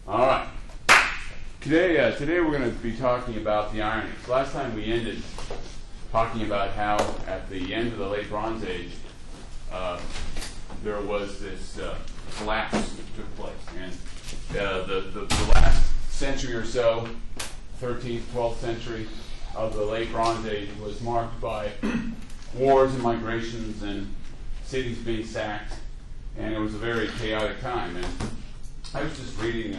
All right. Today we're going to be talking about the Iron Age. Last time we ended talking about how at the end of the Late Bronze Age there was this collapse that took place. And the last century or so, 13th, 12th century of the Late Bronze Age was marked by wars and migrations and cities being sacked, and it was a very chaotic time. And I was just reading,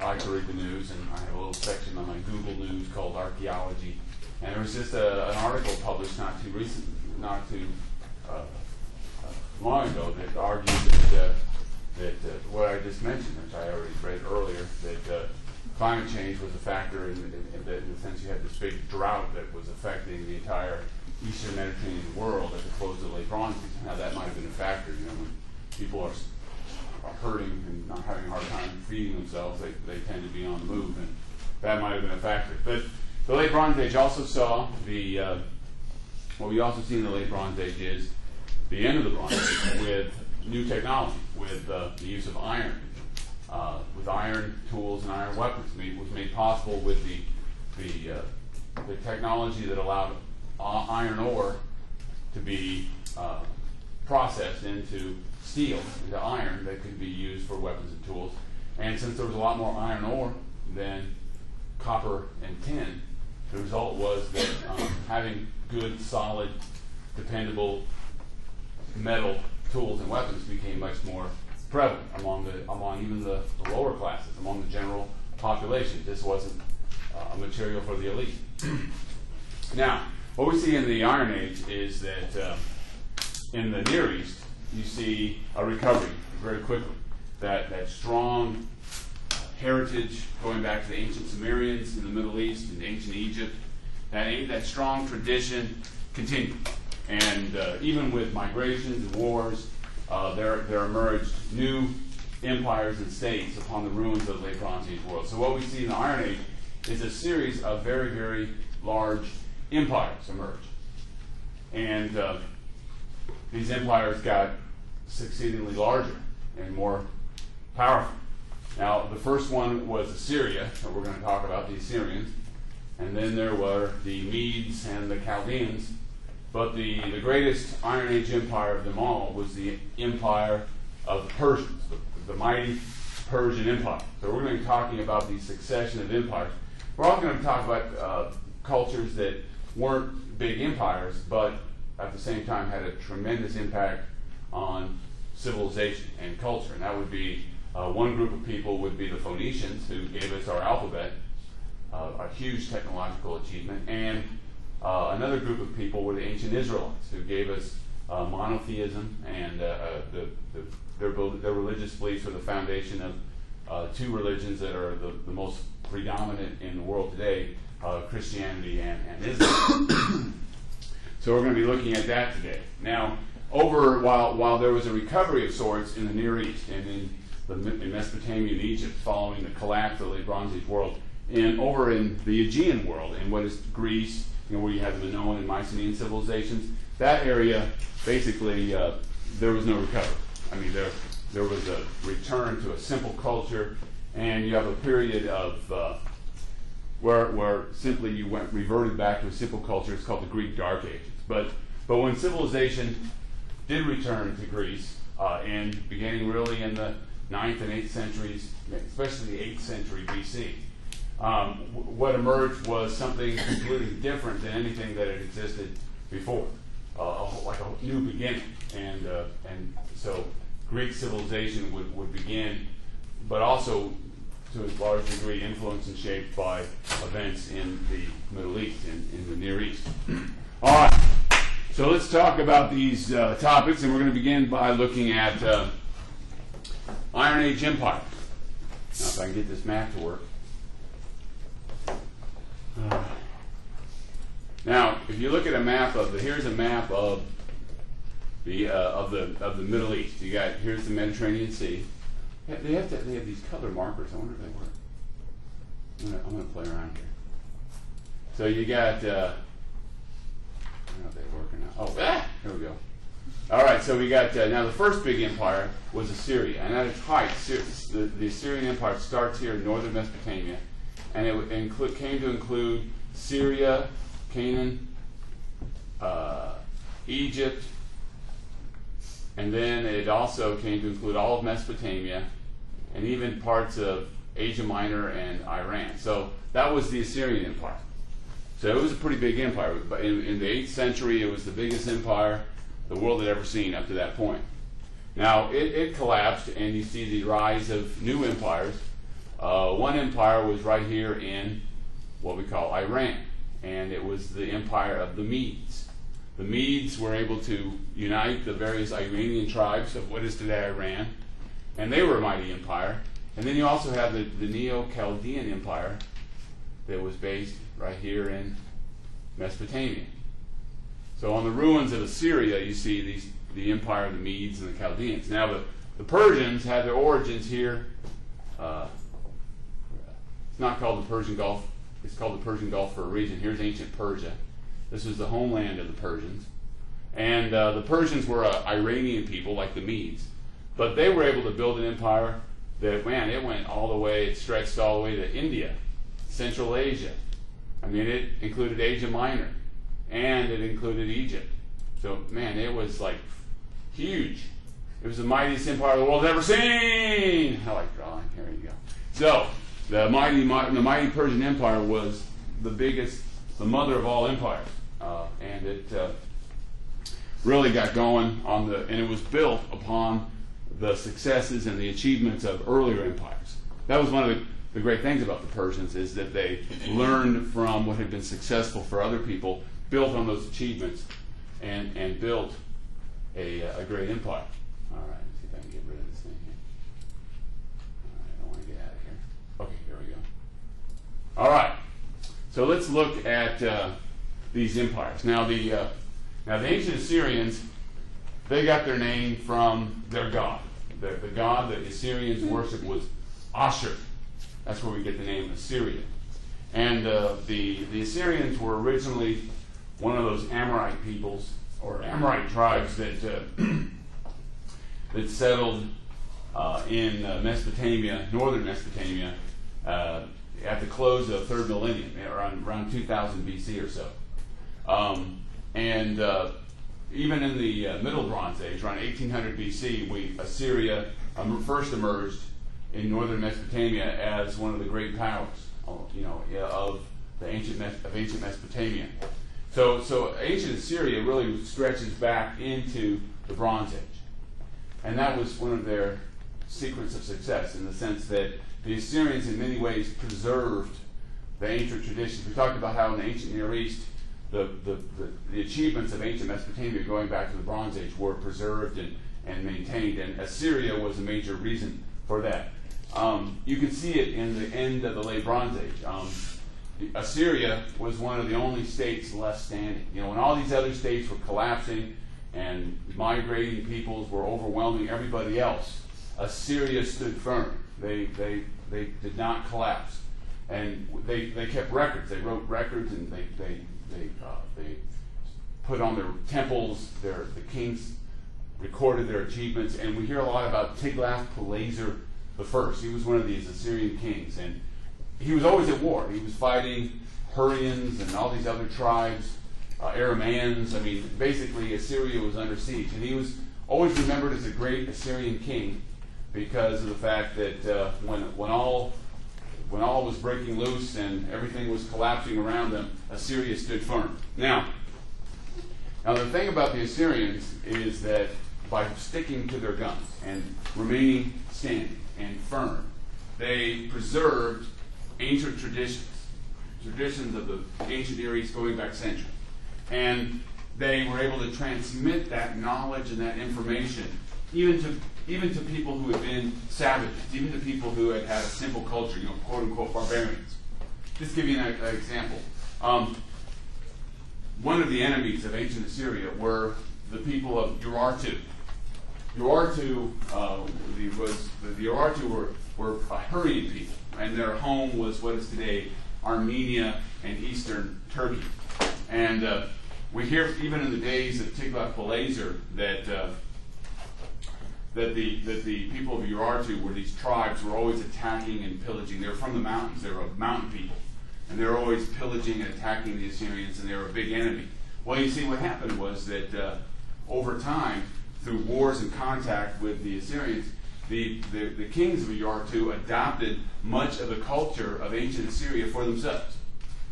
I like to read the news, and I have a little section on my Google News called Archaeology, and there was just an article published not too long ago that argued that what I just mentioned, which I already read earlier, that climate change was a factor in the sense you had this big drought that was affecting the entire Eastern Mediterranean world at the close of the Late Bronze Age. Now that might have been a factor, when people are hurting and not having a hard time feeding themselves, they tend to be on the move, and that might have been a factor. But the Late Bronze Age also saw what we also see in the Late Bronze Age is the end of the Bronze Age with new technology, with the use of iron, with iron tools and iron weapons. It was made possible with the technology that allowed iron ore to be processed into steel, into iron that could be used for weapons and tools. And since there was a lot more iron ore than copper and tin, the result was that having good, solid, dependable metal tools and weapons became much more prevalent among even the lower classes, among the general population. This wasn't a material for the elite. Now, what we see in the Iron Age is that in the Near East, you see a recovery very quickly. That strong heritage going back to the ancient Sumerians in the Middle East and ancient Egypt, that strong tradition continued. And even with migrations and wars, there emerged new empires and states upon the ruins of the Late Bronze Age world. So what we see in the Iron Age is a series of very, very large empires emerge. And these empires got succeedingly larger and more powerful. Now, the first one was Assyria, that we're going to talk about, the Assyrians. And then there were the Medes and the Chaldeans. But the greatest Iron Age empire of them all was the empire of the Persians, the mighty Persian Empire. So we're going to be talking about the succession of empires. We're also going to talk about cultures that weren't big empires, but at the same time had a tremendous impact on civilization and culture. And that would be, one group of people would be the Phoenicians, who gave us our alphabet, a huge technological achievement, and another group of people were the ancient Israelites, who gave us monotheism, and their religious beliefs were the foundation of two religions that are the most predominant in the world today, Christianity and Islam. So we're going to be looking at that today. Now, while there was a recovery of sorts in the Near East and in Mesopotamia and Egypt following the collapse of the Late Bronze Age world, and over in the Aegean world, in what is Greece, where you have the Minoan and Mycenaean civilizations, that area, basically, there was no recovery. I mean, there was a return to a simple culture, and you have a period of where simply you reverted back to a simple culture. It's called the Greek Dark Ages. But when civilization did return to Greece, and beginning really in the 9th and 8th centuries, especially the 8th century BC, what emerged was something completely different than anything that had existed before, like a new beginning. And so Greek civilization would begin, but also to a large degree influenced and shaped by events in the Middle East, in the Near East. All right, so let's talk about these topics, and we're going to begin by looking at Iron Age empires. Now, if I can get this map to work. Now, if you look at a map here's a map of the Middle East. Here's the Mediterranean Sea. They have these color markers. I wonder if they work. I'm going to play around here. So you got I don't know if they work or not. Here we go. All right, so we got, now the first big empire was Assyria. And at its height, the Assyrian Empire starts here in northern Mesopotamia. And it came to include Syria, Canaan, Egypt, and then it also came to include all of Mesopotamia and even parts of Asia Minor and Iran. So that was the Assyrian Empire. So it was a pretty big empire. In the 8th century, it was the biggest empire the world had ever seen up to that point. Now, it collapsed, and you see the rise of new empires. One empire was right here in what we call Iran, and it was the empire of the Medes. The Medes were able to unite the various Iranian tribes of what is today Iran, and they were a mighty empire. And then you also have the Neo-Chaldean Empire that was based right here in Mesopotamia. So on the ruins of Assyria, you see the empire of the Medes and the Chaldeans. Now the Persians had their origins here. It's not called the Persian Gulf. It's called the Persian Gulf for a reason. Here's ancient Persia. This was the homeland of the Persians. And the Persians were an Iranian people like the Medes. But they were able to build an empire that, man, it went all the way, it stretched all the way to India, Central Asia. I mean, it included Asia Minor, and it included Egypt. So, man, it was like huge. It was the mightiest empire the world has ever seen. I like drawing. Here you go. So, the mighty Persian Empire was the biggest, the mother of all empires, and it really got going and it was built upon the successes and the achievements of earlier empires. That was one of the great things about the Persians, is that they learned from what had been successful for other people, built on those achievements, and built a great empire. All right, let's see if I can get rid of this thing here. All right, I don't want to get out of here. Okay, here we go. All right, so let's look at these empires. Now the ancient Assyrians, they got their name from their god. The god that the Assyrians worshiped was Ashur. That's where we get the name Assyria. And the Assyrians were originally one of those Amorite peoples, or Amorite tribes that that settled in Mesopotamia, northern Mesopotamia, at the close of the 3rd millennium, around 2000 BC or so. Even in the Middle Bronze Age, around 1800 BC, Assyria first emerged in northern Mesopotamia as one of the great powers, of ancient Mesopotamia. So ancient Assyria really stretches back into the Bronze Age, and that was one of their secrets of success, in the sense that the Assyrians, in many ways, preserved the ancient traditions. We talked about how in the ancient Near East, the achievements of ancient Mesopotamia going back to the Bronze Age were preserved and maintained, and Assyria was a major reason for that. You can see it in the end of the late Bronze Age. Assyria was one of the only states left standing. When all these other states were collapsing and migrating peoples were overwhelming everybody else, Assyria stood firm. They did not collapse, and they kept records. They wrote records, and they put on their temples. The kings recorded their achievements, and we hear a lot about Tiglath-Pileser I. He was one of these Assyrian kings, and he was always at war. He was fighting Hurrians and all these other tribes, Aramaeans. I mean, basically, Assyria was under siege, and he was always remembered as a great Assyrian king because of the fact that when all was breaking loose and everything was collapsing around them, Assyria stood firm. Now the thing about the Assyrians is that by sticking to their guns and remaining standing and firm, they preserved ancient traditions of the ancient Near East going back centuries. And they were able to transmit that knowledge and that information even to people who had been savages, even to people who had a simple culture, quote-unquote barbarians. Just to give you an example. One of the enemies of ancient Assyria were the people of Urartu. Urartu were a Hurrian people, and their home was what is today Armenia and eastern Turkey. And we hear even in the days of Tiglath-Pileser that the people of Urartu were these tribes were always attacking and pillaging. They were from the mountains. They were mountain people. And they were always pillaging and attacking the Assyrians, and they were a big enemy. Well, you see, what happened was that over time, through wars and contact with the Assyrians, the kings of Urartu adopted much of the culture of ancient Assyria for themselves.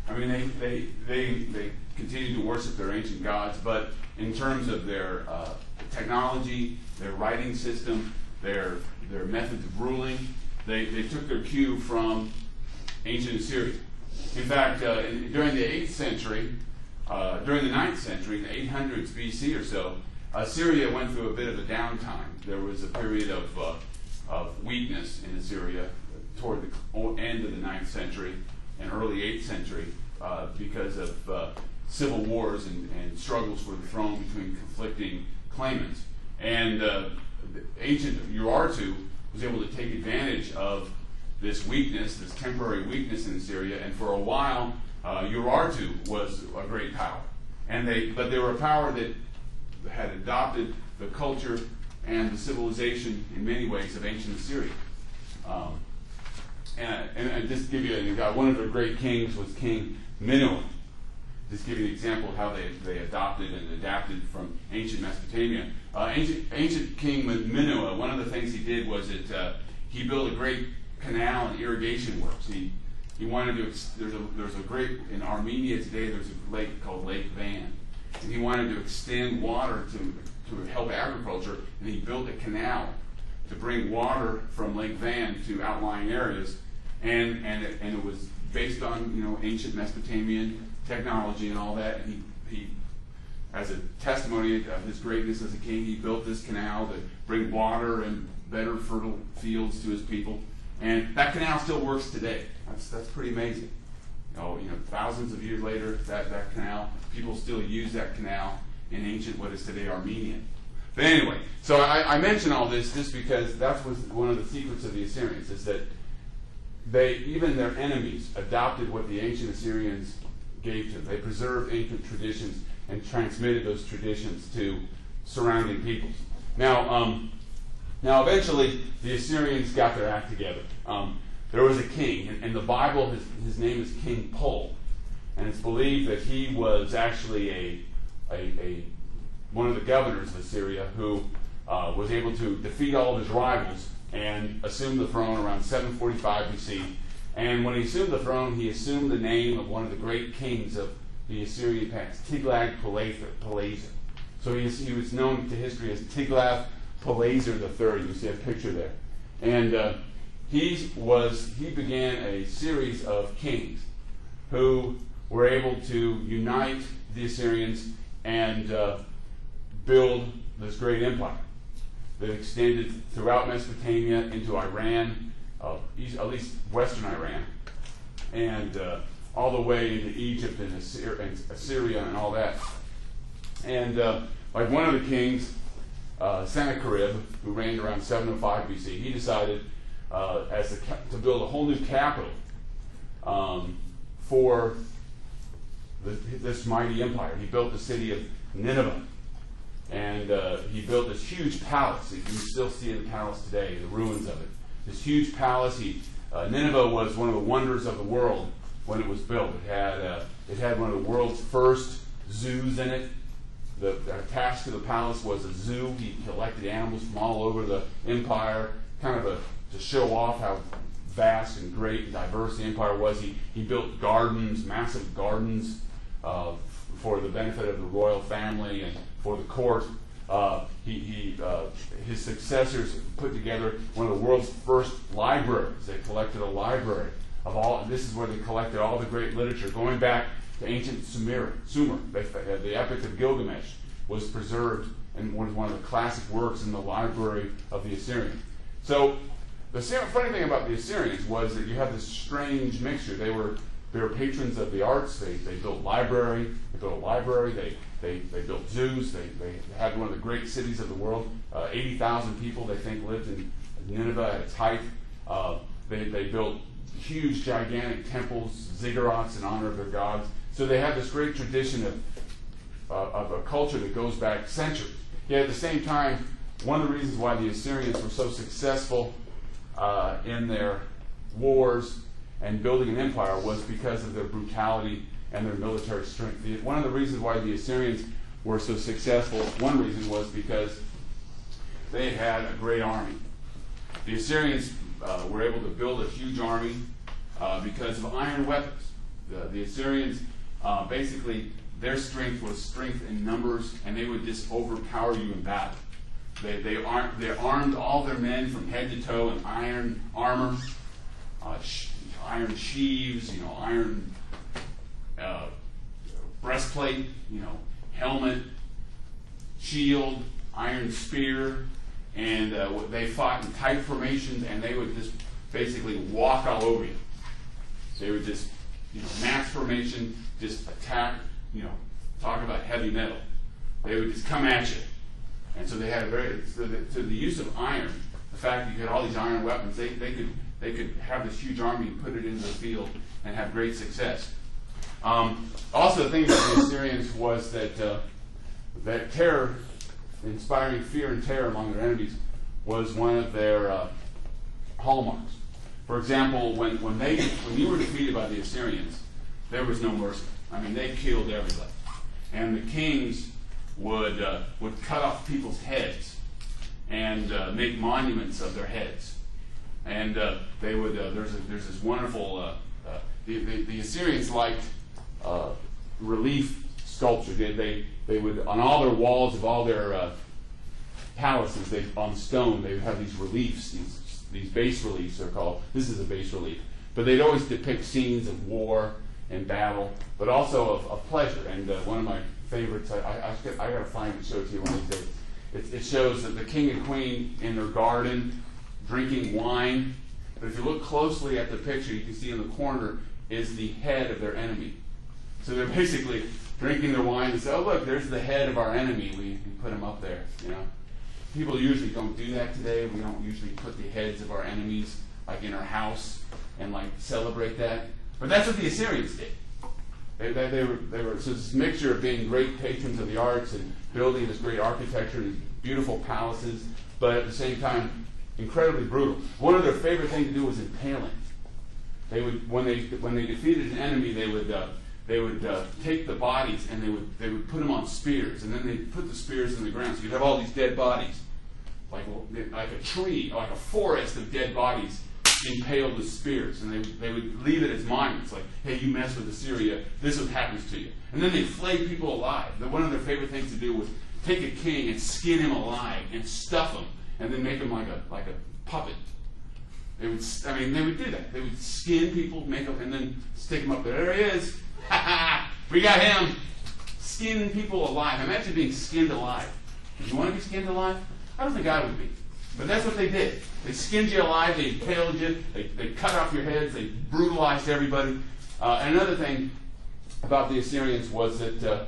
I mean, they continued to worship their ancient gods, but in terms of their technology, their writing system, their methods of ruling, they took their cue from ancient Assyria. In fact, during the 8th century, during the 9th century, in the 800s BC or so, Assyria went through a bit of a downtime. There was a period of weakness in Assyria toward the end of the 9th century and early 8th century because of civil wars and struggles for the throne between conflicting claimants. And ancient Urartu was able to take advantage of this weakness, this temporary weakness in Assyria, and for a while, Urartu was a great power. But they were a power that had adopted the culture and the civilization in many ways of ancient Assyria. And just to give you one of their great kings was King Minoan. Just to give you an example of how they adopted and adapted from ancient Mesopotamia. Ancient King Minoan, one of the things he did was that he built a great canal and irrigation works. He wanted to. There's a great in Armenia today. There's a lake called Lake Van, and he wanted to extend water to help agriculture. And he built a canal to bring water from Lake Van to outlying areas, and it was based on ancient Mesopotamian technology and all that. And he as a testimony of his greatness as a king, he built this canal to bring water and better fertile fields to his people. And that canal still works today. That's pretty amazing. Thousands of years later, that canal, people still use that canal in ancient, what is today Armenia. But anyway, so I mention all this just because that was one of the secrets of the Assyrians, is that even their enemies adopted what the ancient Assyrians gave to them. They preserved ancient traditions and transmitted those traditions to surrounding peoples. Now, eventually, the Assyrians got their act together. There was a king, and in the Bible, his name is King Pul, and it's believed that he was actually one of the governors of Assyria who was able to defeat all of his rivals and assume the throne around 745 BC. And when he assumed the throne, he assumed the name of one of the great kings of the Assyrian past, Tiglath-Pileser. So he was known to history as Tiglath-Pileser III. You see a picture there. And he began a series of kings who were able to unite the Assyrians and build this great empire that extended throughout Mesopotamia into Iran, at least western Iran, and all the way into Egypt and Assyria and all that. And like one of the kings, Sennacherib, who reigned around 705 BC, he decided to build a whole new capital for this mighty empire. He built the city of Nineveh, and he built this huge palace. You can still see the palace today, the ruins of it. This huge palace. Nineveh was one of the wonders of the world when it was built. It had one of the world's first zoos in it. Attached to the palace was a zoo. He collected animals from all over the empire, to show off how vast and great and diverse the empire was. He built gardens, massive gardens, for the benefit of the royal family and for the court. His successors put together one of the world's first libraries. They collected a library of all. This is where they collected all the great literature going back to ancient Sumer. The Epic of Gilgamesh was preserved and was one of the classic works in the library of the Assyrians. So the funny thing about the Assyrians was that you have this strange mixture. They were patrons of the arts. They built a library. They built zoos. They had one of the great cities of the world. 80,000 people, they think, lived in Nineveh at its height. They built huge, gigantic temples, ziggurats in honor of their gods. So they had this great tradition of a culture that goes back centuries. Yet at the same time, one of the reasons why the Assyrians were so successful in their wars and building an empire was because of their brutality and their military strength. One of the reasons why the Assyrians were so successful, one reason was because they had a great army. The Assyrians were able to build a huge army because of iron weapons. The Assyrians, basically, their strength was strength in numbers, and they would just overpower you in battle. They armed all their men from head to toe in iron armor, iron sheaves, iron breastplate, helmet, shield, iron spear, and they fought in tight formations, and they would just basically walk all over you. They would just, mass formation, just attack, talk about heavy metal. They would just come at you. And so they had so the use of iron, the fact that you had all these iron weapons, they could have this huge army and put it into the field and have great success. Also, the thing about the Assyrians was that that terror, inspiring fear and terror among their enemies, was one of their hallmarks. For example, when you were defeated by the Assyrians, there was no mercy. I mean, they killed everybody, and the kings would cut off people's heads and make monuments of their heads, and they would. There's this wonderful. The Assyrians liked relief sculpture. They would, on all their walls of all their palaces, on stone, they would have these reliefs, these bas reliefs they're called. This is a bas relief. But they'd always depict scenes of war and battle, but also of pleasure. And one of my favorites, I got to find it and show it to you one of these days. It shows that the king and queen in their garden drinking wine. But if you look closely at the picture, you can see in the corner is the head of their enemy. So they're basically drinking their wine and say, "Oh, look, there's the head of our enemy. We put him up there." People usually don't do that today. We don't usually put the heads of our enemies like in our house and like celebrate that. But that's what the Assyrians did. They were so this mixture of being great patrons of the arts and building this great architecture and beautiful palaces, but at the same time incredibly brutal. One of their favorite things to do was impaling. They would, when they defeated an enemy, they would take the bodies and they would put them on spears, and then they'd put the spears in the ground. So you'd have all these dead bodies, like a tree, like a forest of dead bodies impaled with spears, and they would leave it as monuments, like, "Hey, you mess with Assyria, this is what happens to you." And then they flay people alive. One of their favorite things to do was take a king and skin him alive and stuff him, and then make him like a puppet. They would do that. They would skin people, make them, and then stick them up there. There he is. Ha ha! We got him. Skin people alive. Imagine being skinned alive. Do you want to be skinned alive? I don't think I would be. But that's what they did. They skinned you alive. They impaled you. They cut off your heads. They brutalized everybody. And another thing about the Assyrians was that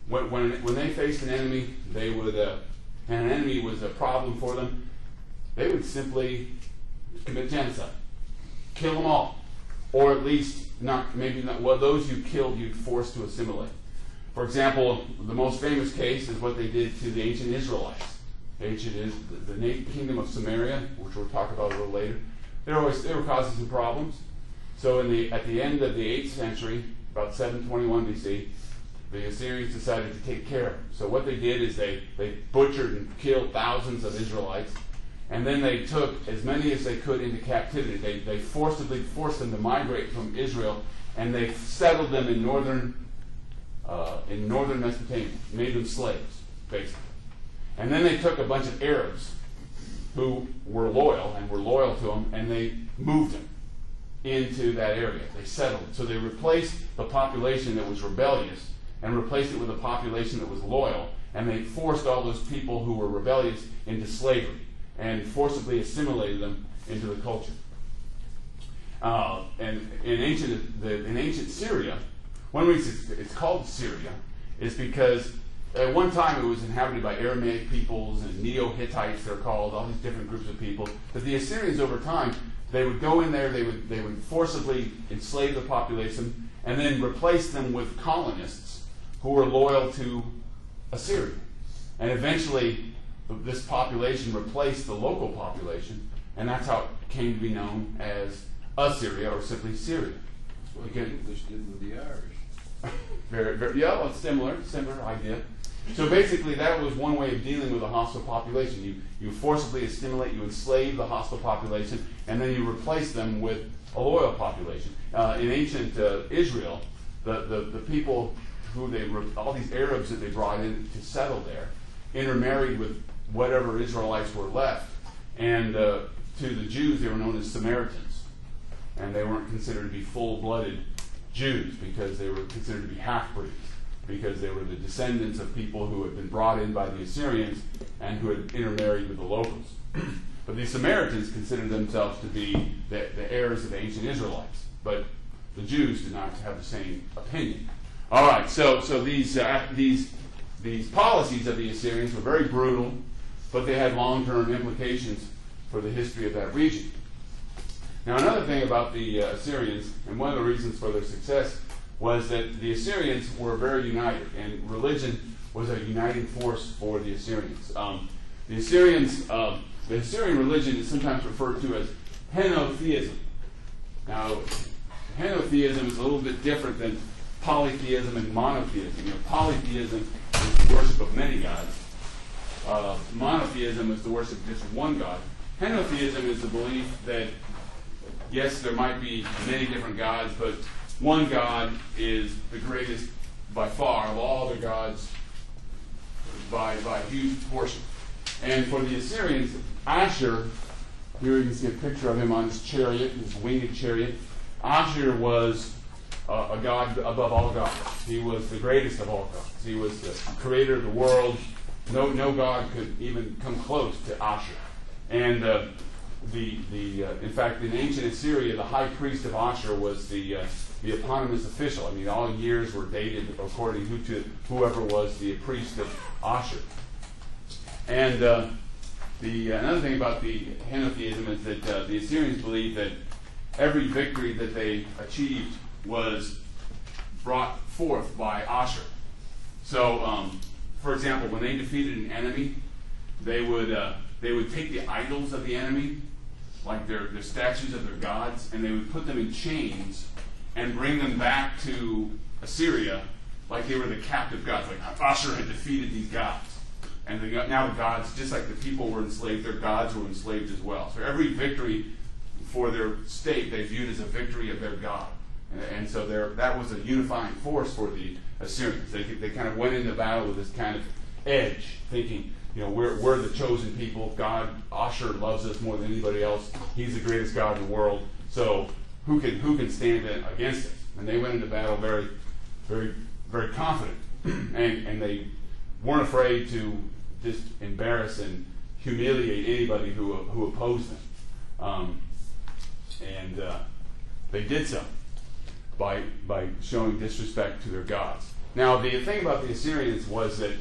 when they faced an enemy, they would and an enemy was a problem for them, they would simply commit genocide, kill them all, or at least those you killed you'd force to assimilate. For example, the most famous case is what they did to the ancient Israelites. The kingdom of Samaria, which we'll talk about a little later. They were causing some problems. So at the end of the 8th century, about 721 BC, the Assyrians decided to take care of them. So what they did is they butchered and killed thousands of Israelites, and then they took as many as they could into captivity. They forcibly forced them to migrate from Israel, and they settled them in northern Mesopotamia, made them slaves, basically. And then they took a bunch of Arabs who were loyal to them, and they moved them into that area. They settled. So they replaced the population that was rebellious and replaced it with a population that was loyal, and they forced all those people who were rebellious into slavery and forcibly assimilated them into the culture. And in ancient Syria, one reason it's called Syria is because at one time it was inhabited by Aramaic peoples and Neo-Hittites, they're called, all these different groups of people. But the Assyrians over time, they would go in there, they would forcibly enslave the population and then replace them with colonists who were loyal to Assyria. And eventually this population replaced the local population, and that's how it came to be known as Assyria, or simply Syria. That's what the English did with the Irish. Yeah, well, it's similar idea. So basically, that was one way of dealing with a hostile population. You forcibly assimilate, you enslave the hostile population, and then you replace them with a loyal population. In ancient Israel, the people who all these Arabs that they brought in to settle there, intermarried with whatever Israelites were left, and to the Jews, they were known as Samaritans, and they weren't considered to be full-blooded Jews because they were considered to be half-breeds, because they were the descendants of people who had been brought in by the Assyrians and who had intermarried with the locals. But the Samaritans considered themselves to be the heirs of the ancient Israelites, but the Jews did not have the same opinion. All right, so these policies of the Assyrians were very brutal, but they had long-term implications for the history of that region. Now, another thing about the Assyrians, and one of the reasons for their success, was that the Assyrians were very united, and religion was a uniting force for the Assyrians. The Assyrian religion is sometimes referred to as henotheism. Now, henotheism is a little bit different than polytheism and monotheism. Polytheism is the worship of many gods. Monotheism is the worship of just one god. Henotheism is the belief that, yes, there might be many different gods, but one God is the greatest by far of all the gods by a huge portion. And for the Assyrians, Ashur, here you can see a picture of him on his chariot, his winged chariot. Ashur was a god above all gods. He was the greatest of all gods. He was the creator of the world. No god could even come close to Ashur. And in fact, in ancient Assyria, the high priest of Ashur was the eponymous official. I mean, all years were dated according to whoever was the priest of Ashur. And another thing about the henotheism is that the Assyrians believed that every victory that they achieved was brought forth by Ashur. So, for example, when they defeated an enemy, they would take the idols of the enemy, like their statues of their gods, and they would put them in chains and bring them back to Assyria like they were the captive gods. Like Ashur had defeated these gods. And now the gods, just like the people were enslaved, their gods were enslaved as well. So every victory for their state they viewed as a victory of their god. And so that was a unifying force for the Assyrians. They kind of went into battle with this kind of edge, thinking, we're the chosen people. God, Ashur loves us more than anybody else. He's the greatest God in the world. So who can stand against us? And they went into battle very, very, very confident, and they weren't afraid to just embarrass and humiliate anybody who opposed them. And they did so by showing disrespect to their gods. Now, the thing about the Assyrians was that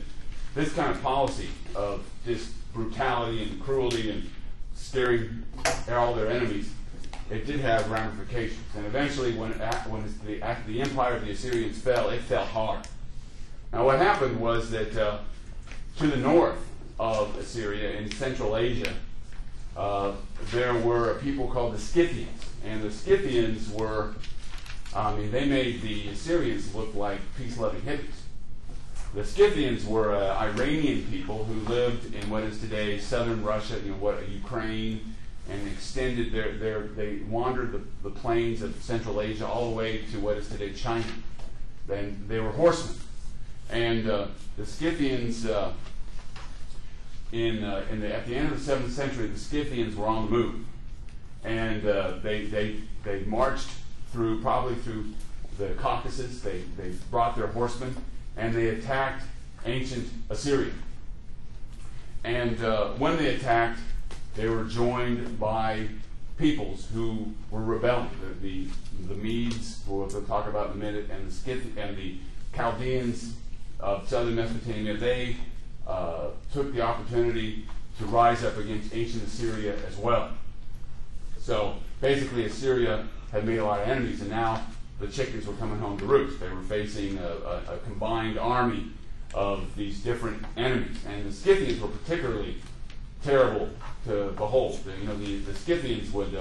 this kind of policy of just brutality and cruelty and staring at all their enemies, it did have ramifications. And eventually, when the empire of the Assyrians fell, it fell hard. Now, what happened was that to the north of Assyria, in Central Asia, there were a people called the Scythians. And the Scythians were, they made the Assyrians look like peace-loving hippies. The Scythians were Iranian people who lived in what is today southern Russia, Ukraine, and extended they wandered the plains of Central Asia all the way to what is today China. Then they were horsemen, and the Scythians at the end of the 7th century, the Scythians were on the move, and they marched probably through the Caucasus. They brought their horsemen, and they attacked ancient Assyria. And when they attacked, they were joined by peoples who were rebelling. The Medes, we'll talk about in a minute, and the Chaldeans, of southern Mesopotamia, they took the opportunity to rise up against ancient Assyria as well. So basically Assyria had made a lot of enemies, and now the chickens were coming home to roost. They were facing a combined army of these different enemies, and the Scythians were particularly terrible to behold. The Scythians would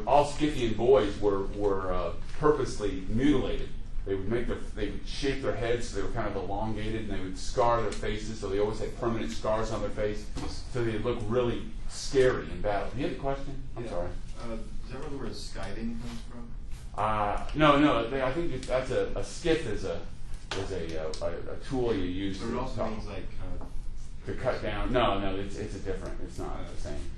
all Scythian boys were purposely mutilated. They would shape their heads so they were kind of elongated, and they would scar their faces, so they always had permanent scars on their face, so they look really scary in battle. You had a question? I'm sorry. Is that where the scything comes from? No. I think that's a scythe is a tool you use. But it also means like to cut down. No, it's a different. It's not the same.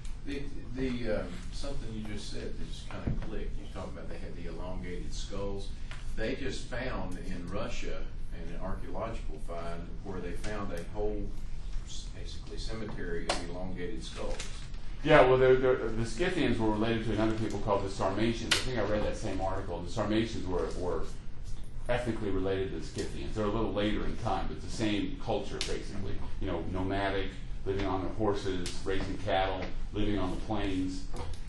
The something you just said that just kind of clicked. You talking about they had the elongated skulls. They just found in Russia an archaeological find where they found a whole, basically, cemetery of elongated skulls. Yeah, well, the Scythians were related to another people called the Sarmatians. I think I read that same article. The Sarmatians were ethnically related to the Scythians. They're a little later in time, but it's the same culture, basically. Nomadic, living on their horses, raising cattle, living on the plains.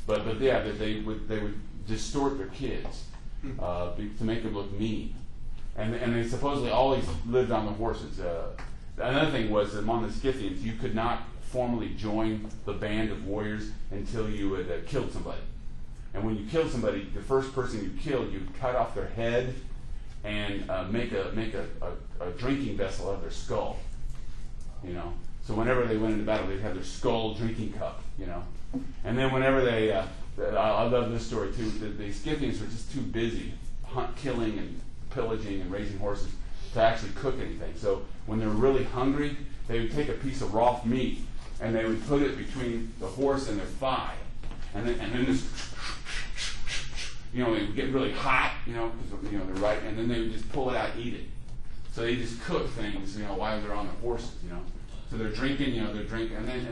But they would distort their kids to make them look mean. And they supposedly always lived on the horses. Another thing was that among the Scythians, you could not formally join the band of warriors until you had killed somebody. And when you killed somebody, the first person you killed, you'd cut off their head and make a drinking vessel out of their skull. So whenever they went into battle, they'd have their skull drinking cup. And then whenever they, I love this story too. The Scythians were just too busy killing and pillaging and raising horses to actually cook anything. So when they were really hungry, they would take a piece of raw meat and they would put it between the horse and their thigh, and then this, it would get really hot, because they're right, and then they would just pull it out and eat it. So they just cook things, while they're on their horses, So they're drinking, and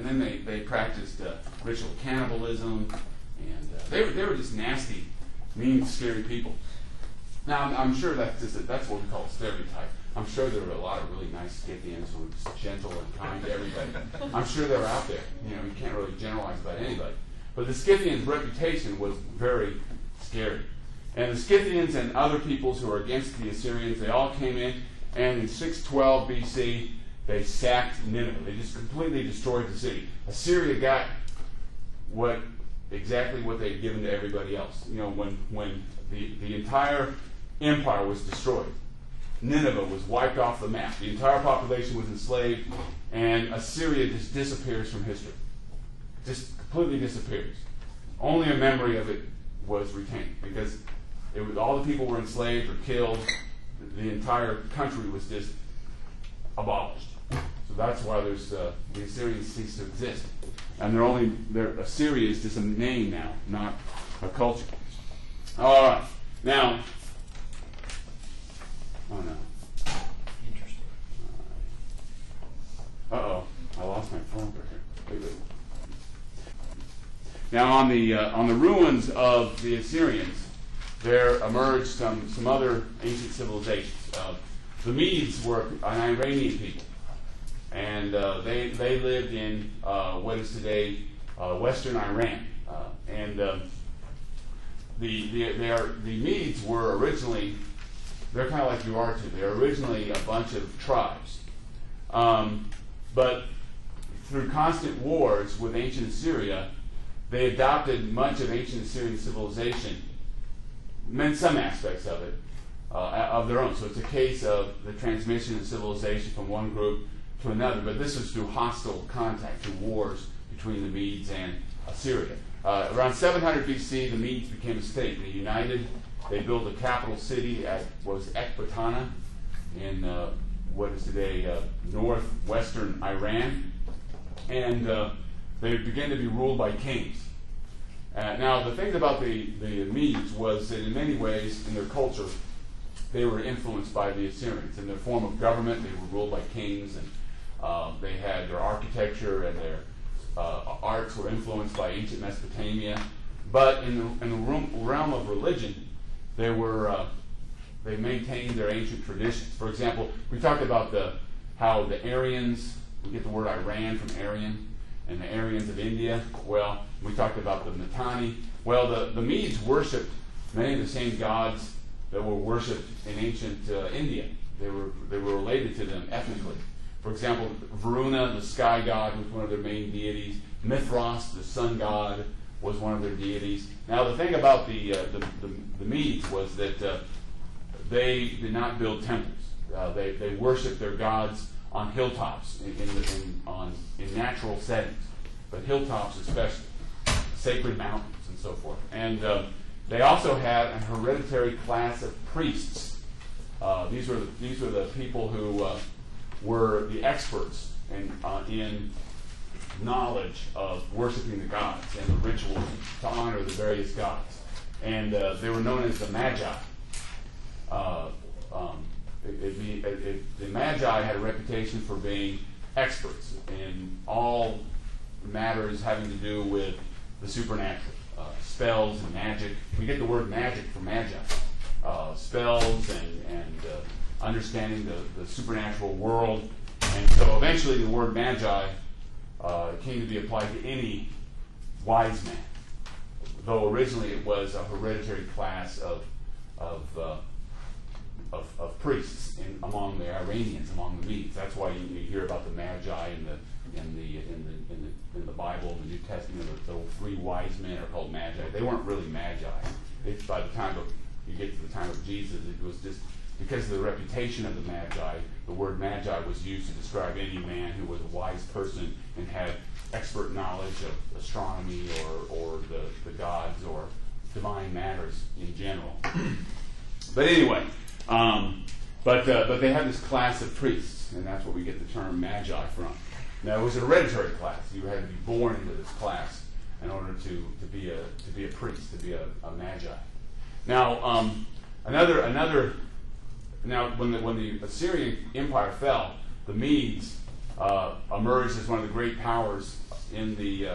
then they practiced ritual cannibalism, and they were just nasty, mean, scary people. Now I'm sure that's what we call a stereotype. I'm sure there were a lot of really nice Scythians who were just gentle and kind to everybody. I'm sure they were out there. You can't really generalize about anybody. But the Scythians' reputation was very scary. And the Scythians and other peoples who were against the Assyrians, they all came in, and in 612 BC, they sacked Nineveh. They just completely destroyed the city. Assyria got exactly what they'd given to everybody else. When the entire empire was destroyed, Nineveh was wiped off the map. The entire population was enslaved, and Assyria just disappears from history. Just completely disappears. Only a memory of it was retained, because all the people were enslaved or killed. The entire country was just abolished. So that's why the Assyrians cease to exist. And Assyria is just a name now, not a culture. All right. Now, oh no. Interesting. Uh-oh, I lost my phone here. Wait. Now, on the ruins of the Assyrians, there emerged some other ancient civilizations. The Medes were an Iranian people, and they lived in what is today western Iran. The Medes were originally, they're kind of like you are too. They're originally a bunch of tribes, but through constant wars with ancient Assyria, they adopted much of ancient Assyrian civilization, meant some aspects of it, of their own. So it's a case of the transmission of civilization from one group to another. But this was through hostile contact, through wars between the Medes and Assyria. Around 700 BC, the Medes became a state. They united. They built a capital city at Ecbatana in what is today northwestern Iran. And they began to be ruled by kings. Now, the thing about the Medes was that in many ways, in their culture, they were influenced by the Assyrians. In their form of government, they were ruled by kings, and they had their architecture and their arts were influenced by ancient Mesopotamia. But in the realm of religion, they were they maintained their ancient traditions. For example, we talked about how the Aryans, we get the word Iran from Aryan, and the Aryans of India. Well, we talked about the Mitanni. Well, the Medes worshipped many of the same gods that were worshipped in ancient India. They were related to them ethnically. For example, Varuna, the sky god, was one of their main deities. Mithras, the sun god, was one of their deities. Now, the thing about the Medes was that they did not build temples. They worshipped their gods on hilltops, in natural settings, but hilltops especially, sacred mountains and so forth. And they also had a hereditary class of priests. These were the people who were the experts in knowledge of worshiping the gods and the rituals to honor the various gods. And they were known as the Magi. The Magi had a reputation for being experts in all matters having to do with the supernatural, spells and magic. We get the word magic from Magi. Spells and understanding the supernatural world. And so eventually the word Magi came to be applied to any wise man, though originally it was a hereditary class of priests among the Iranians, among the Medes. That's why you hear about the Magi in the Bible, in the New Testament. The three wise men are called Magi. They weren't really Magi. By the time you get to the time of Jesus, it was just because of the reputation of the Magi. The word Magi was used to describe any man who was a wise person and had expert knowledge of astronomy or the gods or divine matters in general. But anyway, but they had this class of priests, and that's what we get the term Magi from. Now, it was a hereditary class. You had to be born into this class in order to be a priest, to be a Magi. Now, Now, when the Assyrian Empire fell, the Medes emerged as one of the great powers in the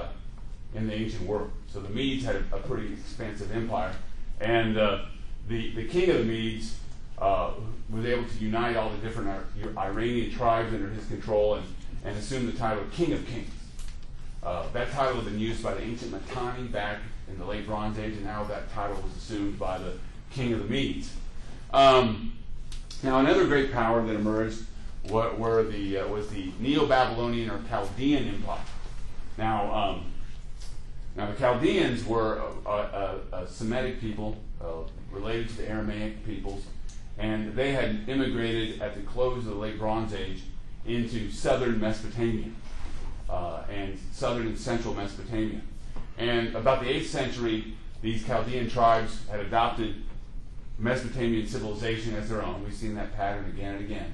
ancient world. So the Medes had a pretty expansive empire, and the king of the Medes was able to unite all the different Iranian tribes under his control and assume the title of King of Kings. That title had been used by the ancient Mitanni back in the late Bronze Age, and now that title was assumed by the king of the Medes. Now, another great power that emerged was the Neo-Babylonian or Chaldean Empire. Now the Chaldeans were a Semitic people related to the Aramaic peoples, and they had immigrated at the close of the late Bronze Age into southern Mesopotamia and southern and central Mesopotamia. And about the 8th century, these Chaldean tribes had adopted Mesopotamian civilization as their own. We've seen that pattern again and again.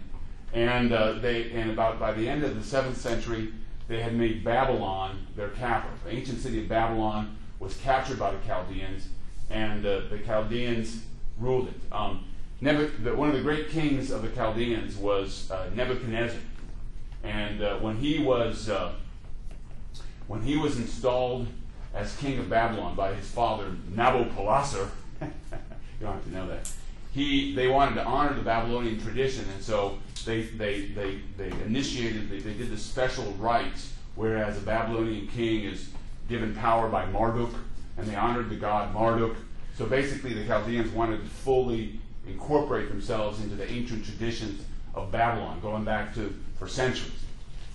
And by the end of the 7th century, they had made Babylon their capital. The ancient city of Babylon was captured by the Chaldeans, and the Chaldeans ruled it. One of the great kings of the Chaldeans was Nebuchadnezzar, and when he was installed as king of Babylon by his father Nabopolassar, you don't have to know that. They wanted to honor the Babylonian tradition, and so they initiated. They did the special rites, whereas a Babylonian king is given power by Marduk, and they honored the god Marduk. So basically, the Chaldeans wanted to fully incorporate themselves into the ancient traditions of Babylon, going back for centuries.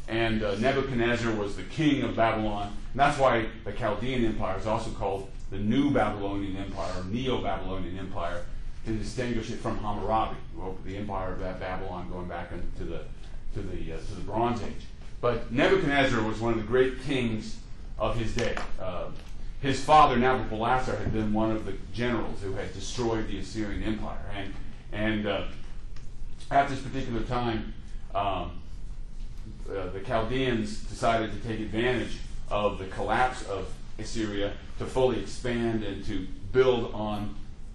And Nebuchadnezzar was the king of Babylon, and that's why the Chaldean Empire is also called the New Babylonian Empire, or Neo-Babylonian Empire, to distinguish it from Hammurabi, the empire of that Babylon going back into the Bronze Age. But Nebuchadnezzar was one of the great kings of his day. His father, Nabopolassar, had been one of the generals who had destroyed the Assyrian Empire. And at this particular time, the Chaldeans decided to take advantage of the collapse of Assyria to fully expand and to build on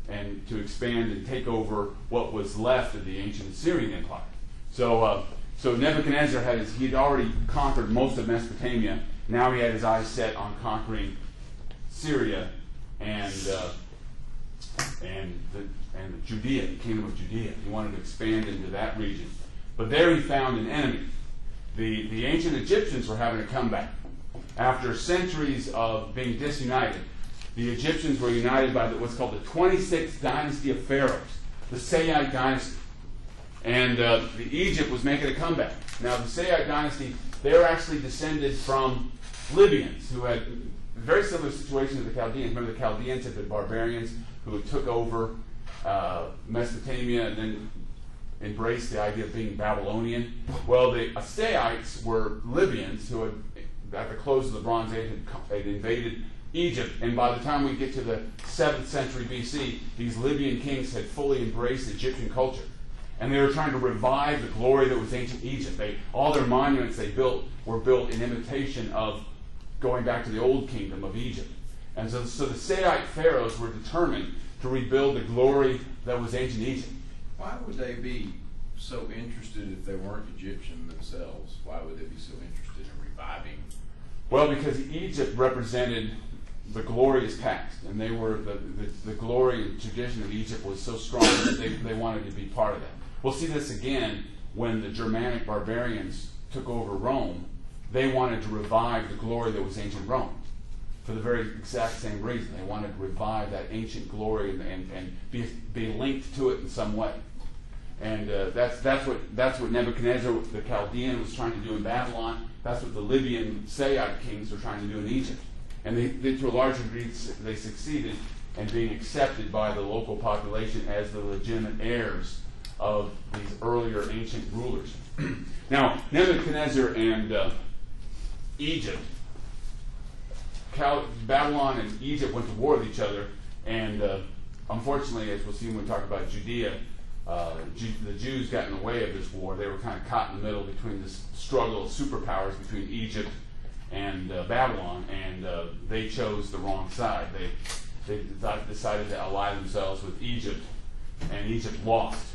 and to expand and take over what was left of the ancient Assyrian Empire. So Nebuchadnezzar he'd already conquered most of Mesopotamia. Now he had his eyes set on conquering Syria and and the Judea, the kingdom of Judea. He wanted to expand into that region. But there he found an enemy. The ancient Egyptians were having a comeback. After centuries of being disunited, the Egyptians were united by what's called the 26th dynasty of pharaohs, the Saite dynasty. And Egypt was making a comeback. Now, the Saite dynasty, they were actually descended from Libyans who had a very similar situation to the Chaldeans. Remember, the Chaldeans had been barbarians who took over Mesopotamia and then embraced the idea of being Babylonian. Well, the Asaites were Libyans who had, at the close of the Bronze Age, had invaded Egypt, and by the time we get to the 7th century BC, these Libyan kings had fully embraced Egyptian culture. And they were trying to revive the glory that was ancient Egypt. All their monuments they built were built in imitation of going back to the old kingdom of Egypt. And so the Saite pharaohs were determined to rebuild the glory that was ancient Egypt. Why would they be so interested if they weren't Egyptian themselves? Why would they be so interested in reviving? Well, because Egypt represented the glorious past, and they were the glory and tradition of Egypt was so strong that they wanted to be part of that. We'll see this again when the Germanic barbarians took over Rome. They wanted to revive the glory that was ancient Rome for the very exact same reason. They wanted to revive that ancient glory and be linked to it in some way. And that's what Nebuchadnezzar, the Chaldean, was trying to do in Babylon. That's what the Libyan Saite kings were trying to do in Egypt. And they to a large degree, they succeeded in being accepted by the local population as the legitimate heirs of these earlier ancient rulers. Now, Nebuchadnezzar and Egypt, Babylon and Egypt went to war with each other, and unfortunately, as we'll see when we talk about Judea, the Jews got in the way of this war. They were kind of caught in the middle between this struggle of superpowers between Egypt and Babylon, and they chose the wrong side. They decided to ally themselves with Egypt, and Egypt lost.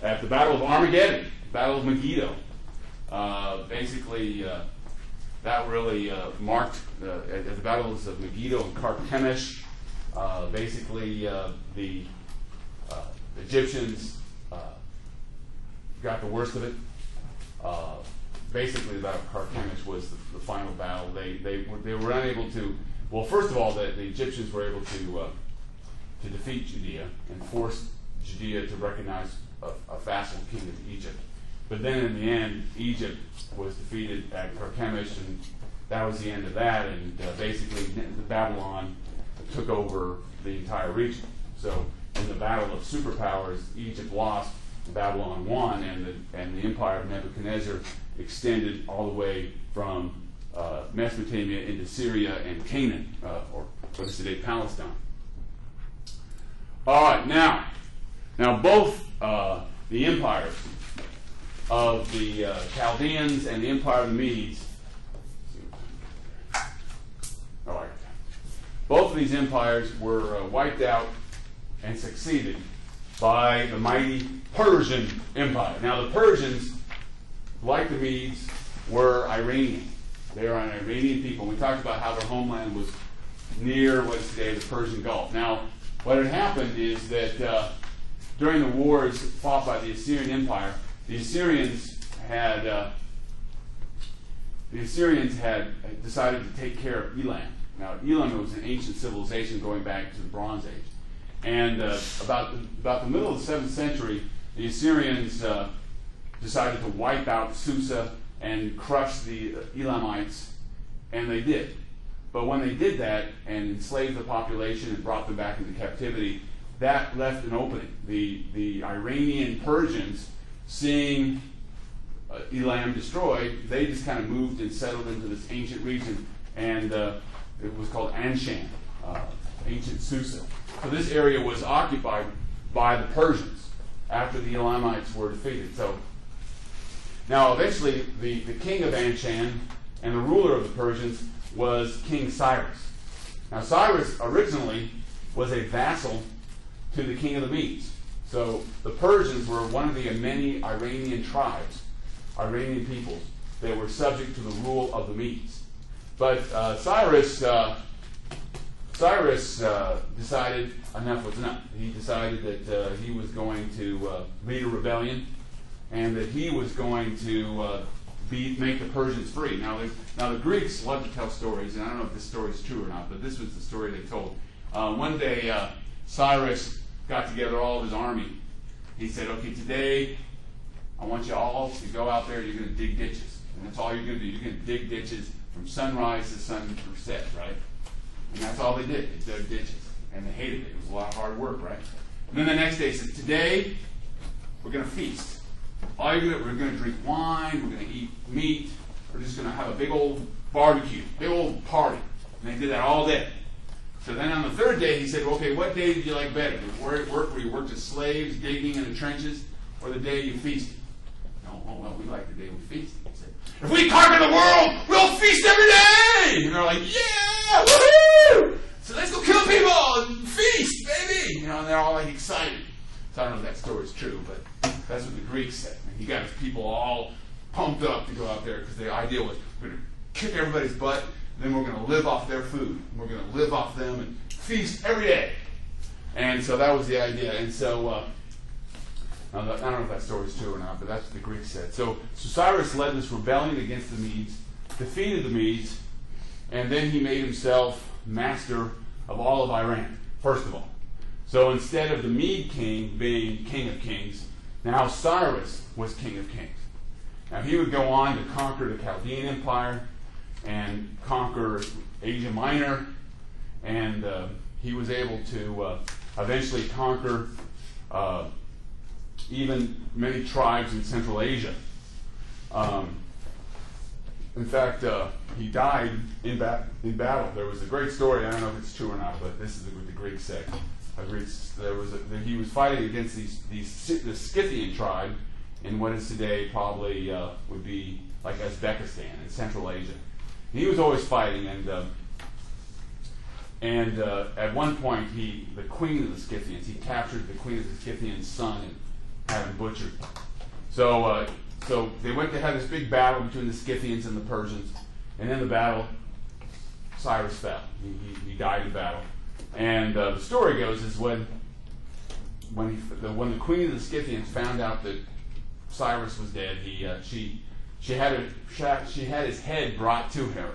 At the Battle of Armageddon, Battle of Megiddo, basically that really marked at the battles of Megiddo and Carchemish. Basically, the Egyptians got the worst of it. Basically, the Battle of Carchemish was the final battle. They were unable to. Well, first of all, the Egyptians were able to defeat Judea and force Judea to recognize a vassal king of Egypt. But then in the end, Egypt was defeated at Carchemish, and that was the end of that. And basically, Babylon took over the entire region. So in the battle of superpowers, Egypt lost, Babylon won, and the empire of Nebuchadnezzar extended all the way from Mesopotamia into Syria and Canaan, or what is today Palestine. All right, now both the empires of the Chaldeans and the empire of the Medes. All right, both of these empires were wiped out and succeeded by the mighty Persian Empire. Now, the Persians, like the Medes, were Iranian. They are an Iranian people. We talked about how their homeland was near what is today the Persian Gulf. Now, what had happened is that during the wars fought by the Assyrian Empire, the Assyrians had decided to take care of Elam. Now, Elam was an ancient civilization going back to the Bronze Age. And about the middle of the 7th century, the Assyrians decided to wipe out Susa and crush the Elamites, and they did. But when they did that and enslaved the population and brought them back into captivity, that left an opening. The Iranian Persians, seeing Elam destroyed, they just kind of moved and settled into this ancient region, and it was called Anshan, ancient Susa. So this area was occupied by the Persians after the Elamites were defeated. So now eventually the king of Anshan and the ruler of the Persians was King Cyrus. Now Cyrus originally was a vassal to the king of the Medes. So the Persians were one of the many Iranian tribes, Iranian peoples, that were subject to the rule of the Medes. But Cyrus Cyrus decided enough was enough. He decided that he was going to lead a rebellion, and that he was going to make the Persians free. Now the Greeks love to tell stories, and I don't know if this story is true or not, but this was the story they told. One day, Cyrus got together all of his army. He said, okay, today I want you all to go out there, you're going to dig ditches. And that's all you're going to do. You're going to dig ditches from sunrise to sunset, right? And that's all they did. They dug ditches. And they hated it. It was a lot of hard work, right? And then the next day he said, today we're going to feast. We're going to drink wine, we're going to eat meat, we're just going to have a big old barbecue, big old party. And they did that all day. So then on the third day, he said, okay, what day did you like better? Where you worked as slaves, digging in the trenches, or the day you feasted? No, we like the day we feasted. He said, if we conquer the world, we'll feast every day! And they're like, yeah, woohoo! So let's go kill people and feast, baby! And they're all like excited. So I don't know if that story is true, but that's what the Greeks said. And he got his people all pumped up to go out there because the idea was we're going to kick everybody's butt, and then we're going to live off their food. We're going to live off them and feast every day. And so that was the idea. And so I don't know if that story is true or not, but that's what the Greeks said. So Cyrus led this rebellion against the Medes, defeated the Medes, and then he made himself master of all of Iran, first of all. So instead of the Mede king being king of kings, now Cyrus was king of kings. Now he would go on to conquer the Chaldean Empire and conquer Asia Minor, and he was able to eventually conquer even many tribes in Central Asia. In fact, he died in battle. There was a great story. I don't know if it's true or not, but this is what the Greeks said. He was fighting against the Scythian tribe in what is today probably would be like Uzbekistan in Central Asia. And he was always fighting, and at one point, the queen of the Scythians, he captured the queen of the Scythians' son and had him butchered. So they went to have this big battle between the Scythians and the Persians, and in the battle, Cyrus fell. He died in battle. And the story goes is when the queen of the Scythians found out that Cyrus was dead, she had his head brought to her,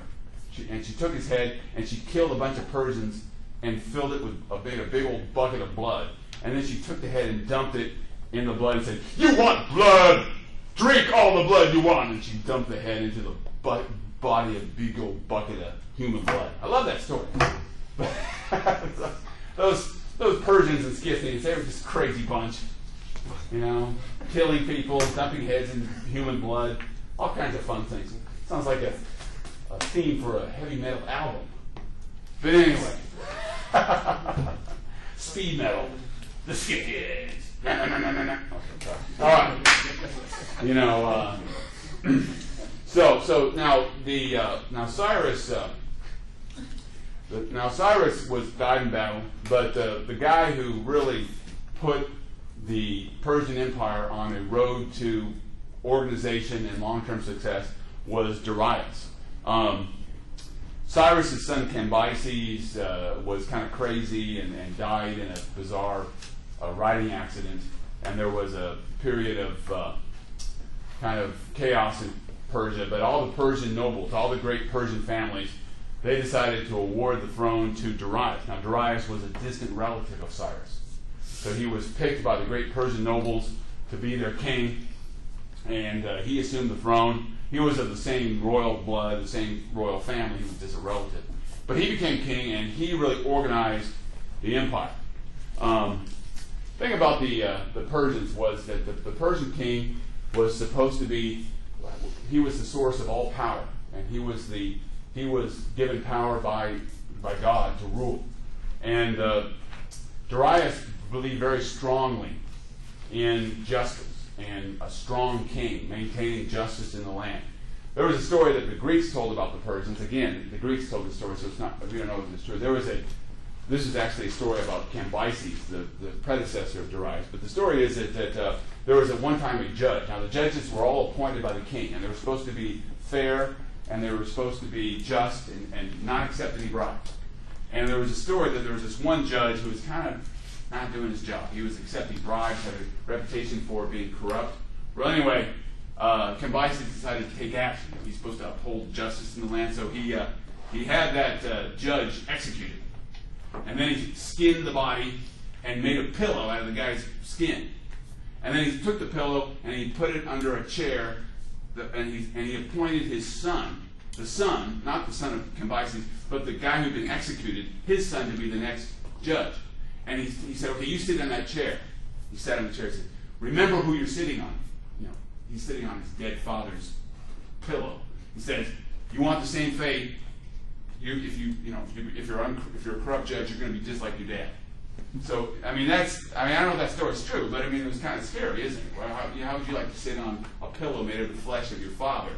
and she took his head and she killed a bunch of Persians and filled it with a big old bucket of blood, and then she took the head and dumped it in the blood and said, "You want blood? Drink all the blood you want." And she dumped the head into the body of a big old bucket of human blood. I love that story. those Persians and Scythians, they were just a crazy bunch. Killing people, dumping heads in human blood, all kinds of fun things. Sounds like a theme for a heavy metal album. But anyway, speed metal, the Scythians. All right. So now Cyrus. Now Cyrus died in battle, but the guy who really put the Persian Empire on a road to organization and long-term success was Darius. Cyrus' son Cambyses was kind of crazy and died in a bizarre riding accident, and there was a period of kind of chaos in Persia, but all the Persian nobles, all the great Persian families, they decided to award the throne to Darius. Now, Darius was a distant relative of Cyrus. So he was picked by the great Persian nobles to be their king, and he assumed the throne. He was of the same royal blood, the same royal family. He was just a relative. But he became king, and he really organized the empire. The thing about the Persians was that the Persian king was supposed to be, he was the source of all power, and he was given power by God to rule. And Darius believed very strongly in justice and a strong king maintaining justice in the land. There was a story that the Greeks told about the Persians. Again, the Greeks told the story, so it's not, we don't know if it's true. This is actually a story about Cambyses, the predecessor of Darius. But the story is that there was at one time a judge. Now, the judges were all appointed by the king, and they were supposed to be fair, and they were supposed to be just and not accept any bribes. And there was a story that there was this one judge who was kind of not doing his job. He was accepting bribes, had a reputation for being corrupt. Well, anyway, Cambyses decided to take action. He's supposed to uphold justice in the land, so he had that judge executed. And then he skinned the body and made a pillow out of the guy's skin. And then he took the pillow and he put it under a chair, and he appointed his son, the son, not the son of Cambyses, but the guy who'd been executed, his son to be the next judge. And he said, okay, you sit in that chair. He sat in the chair and said, remember who you're sitting on. You know, he's sitting on his dead father's pillow. He says, you want the same fate. If you're a corrupt judge, you're going to be just like your dad. So, I don't know if that story's true, but it was kind of scary, isn't it? Well, how would you like to sit on a pillow made of the flesh of your father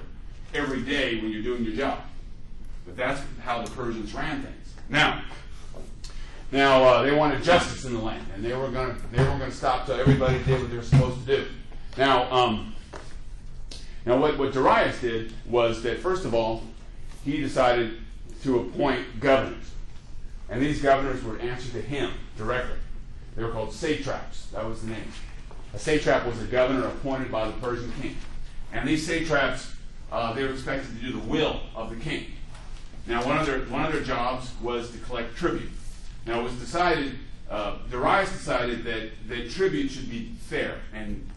every day when you're doing your job? But that's how the Persians ran things. Now, they wanted justice in the land, and they were going to stop till everybody did what they were supposed to do. Now, what Darius did was that, first of all, he decided to appoint governors. And these governors would answer to him directly. They were called satraps. That was the name. A satrap was a governor appointed by the Persian king. And these satraps, they were expected to do the will of the king. Now, one of their jobs was to collect tribute. Now, it was decided, Darius decided that tribute should be fair, and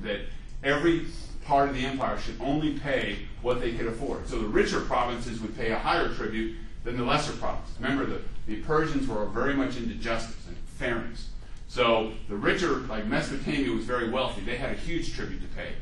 that every part of the empire should only pay what they could afford. So the richer provinces would pay a higher tribute than the lesser provinces. Remember, the Persians were very much into justice and fairness. So the richer, like Mesopotamia, was very wealthy. They had a huge tribute to pay.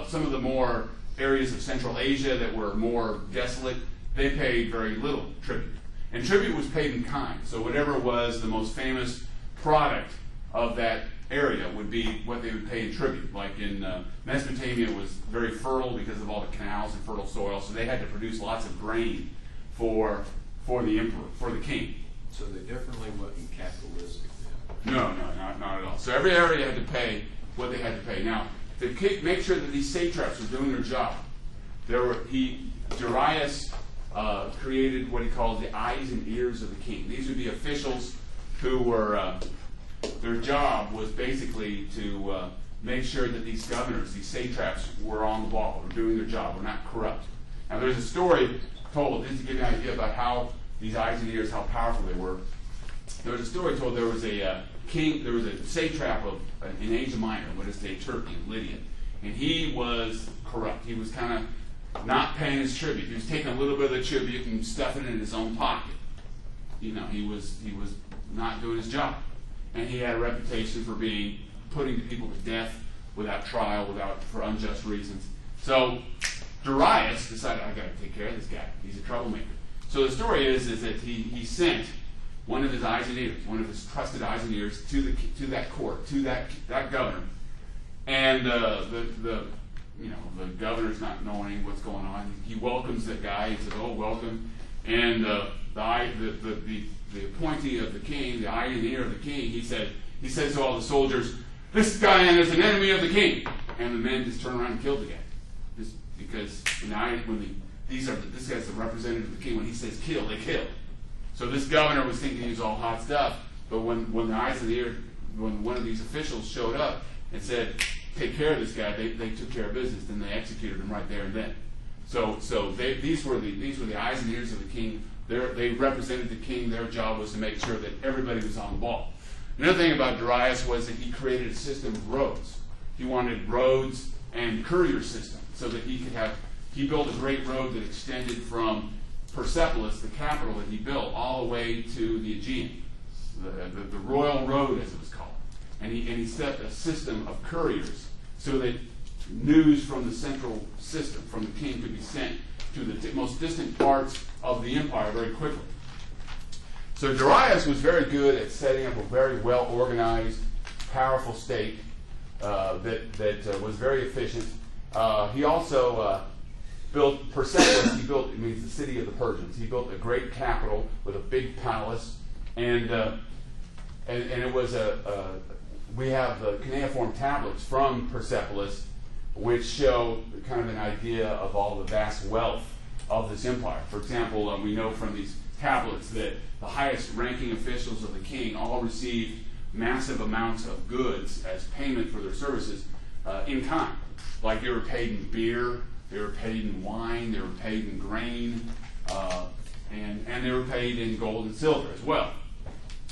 Some of the more areas of Central Asia that were more desolate, they paid very little tribute. And tribute was paid in kind. So whatever was the most famous product of that area would be what they would pay in tribute. Like in Mesopotamia, was very fertile because of all the canals and fertile soil, so they had to produce lots of grain for the emperor, for the king. So they definitely wasn't capitalistic then. No, not at all. So every area had to pay what they had to pay. Now, to make sure that these satraps were doing their job, Darius created what he called the eyes and ears of the king. These would be officials who were, their job was basically to make sure that these governors, these satraps, were on the ball, were doing their job, were not corrupt. Now, there's a story told, just to give you an idea about how these eyes and ears, how powerful they were. There was a story told, there was a king, there was a satrap in Asia Minor, what is today Turkey, Lydia, and he was corrupt. He was kind of not paying his tribute. He was taking a little bit of the tribute and stuffing it in his own pocket. He was not doing his job, and he had a reputation for putting people to death without trial, for unjust reasons. So Darius decided, I got to take care of this guy. He's a troublemaker. So the story is that he sent one of his eyes and ears, one of his trusted eyes and ears, to that court, to that governor, and the governor's not knowing what's going on. He welcomes that guy. He says, "Oh, welcome," and the appointee of the king, the eye and ear of the king, he says to all the soldiers, "This guy is an enemy of the king," and the men just turn around and kill the guy, just because this guy's the representative of the king. When he says kill, they kill. So this governor was thinking he was all hot stuff, but when the eyes and the ear, when one of these officials showed up and said, "Take care of this guy," they took care of business, and they executed him right there and then. So these were the eyes and ears of the king. They represented the king. Their job was to make sure that everybody was on the ball. Another thing about Darius was that he created a system of roads. He wanted roads and courier system so that he built a great road that extended from Persepolis, the capital that he built, all the way to the Aegean, the royal road as it was called. And he set a system of couriers so that news from the central system, from the king, could be sent to the most distant parts of the empire very quickly. So Darius was very good at setting up a very well-organized, powerful state that was very efficient. He also built Persepolis. It means the city of the Persians. He built a great capital with a big palace, and it was we have the cuneiform tablets from Persepolis, which show kind of an idea of all the vast wealth of this empire. For example, we know from these tablets that the highest ranking officials of the king all received massive amounts of goods as payment for their services in kind. Like they were paid in beer, they were paid in wine, they were paid in grain, and they were paid in gold and silver as well.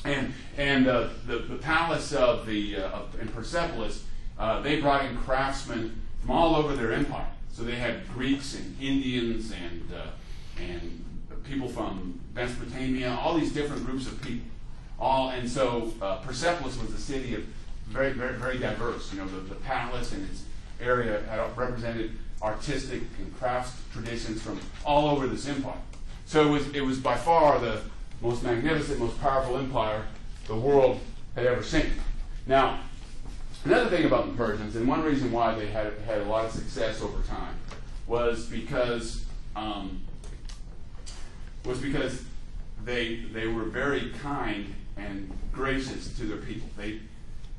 And the palace in Persepolis, they brought in craftsmen from all over their empire. So they had Greeks and Indians and people from Mesopotamia, all these different groups of people. And so Persepolis was a city of very, very, very diverse. You know, the palace and its area had represented artistic and crafts traditions from all over this empire. So it was by far the most magnificent, most powerful empire the world had ever seen. Now, another thing about the Persians, and one reason why they had a lot of success over time, was because they were very kind and gracious to their people.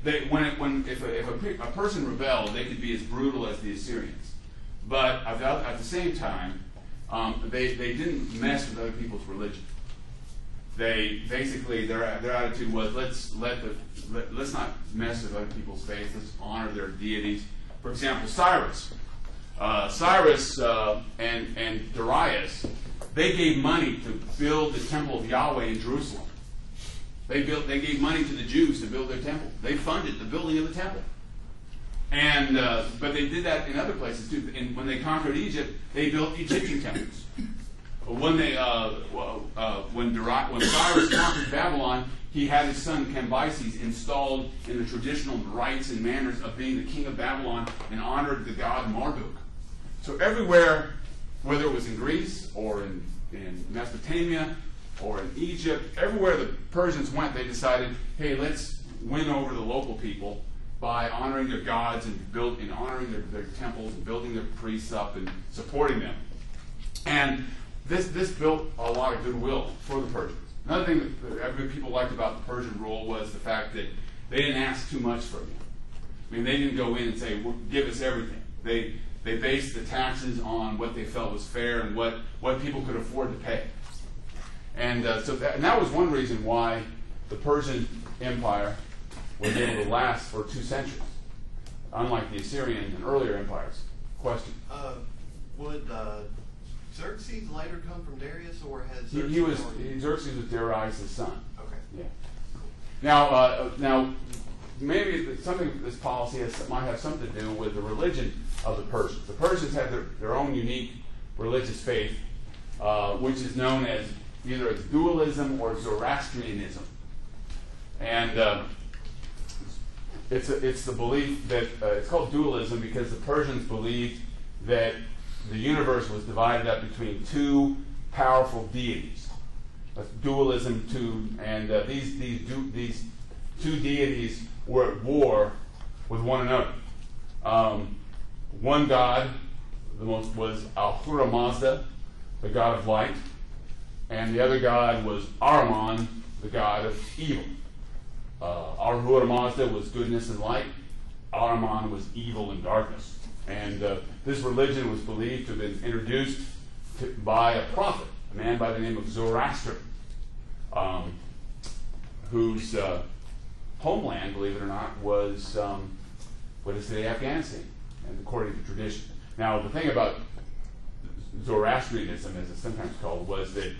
If a person rebelled, they could be as brutal as the Assyrians, but at the same time, they didn't mess with other people's religion. They basically their attitude was let's not mess with other people's faith. Let's honor their deities. For example, Cyrus and Darius, they gave money to build the temple of Yahweh in Jerusalem. They gave money to the Jews to build their temple. They funded the building of the temple. And but they did that in other places too. When they conquered Egypt, they built Egyptian temples. When Cyrus conquered Babylon, he had his son Cambyses installed in the traditional rites and manners of being the king of Babylon and honored the god Marduk. So everywhere, whether it was in Greece or in Mesopotamia or in Egypt, everywhere the Persians went, they decided, hey, let's win over the local people by honoring their gods and honoring their temples and building their priests up and supporting them. And this built a lot of goodwill for the Persians. Another thing that people liked about the Persian rule was the fact that they didn't ask too much from you. I mean, they didn't go in and say, give us everything. They based the taxes on what they felt was fair and what people could afford to pay. And that was one reason why the Persian Empire was able to last for 2 centuries, unlike the Assyrian and earlier empires. Question? Would Xerxes later come from Darius, or has Xerxes was Darius' son? Okay. Yeah. Now, maybe something this policy might have something to do with the religion of the Persians. The Persians had their own unique religious faith, which is known as either as dualism or Zoroastrianism, and it's the belief that it's called dualism because the Persians believed that the universe was divided up between two powerful deities. That's dualism too, and these two deities were at war with one another. One god, was Ahura Mazda, the god of light, and the other god was Ahriman, the god of evil. Ahura Mazda was goodness and light. Ahriman was evil and darkness. And this religion was believed to have been introduced by a prophet, a man by the name of Zoroaster, whose homeland, believe it or not, was what is today Afghanistan, and according to tradition. Now, the thing about Zoroastrianism, as it's sometimes called, was that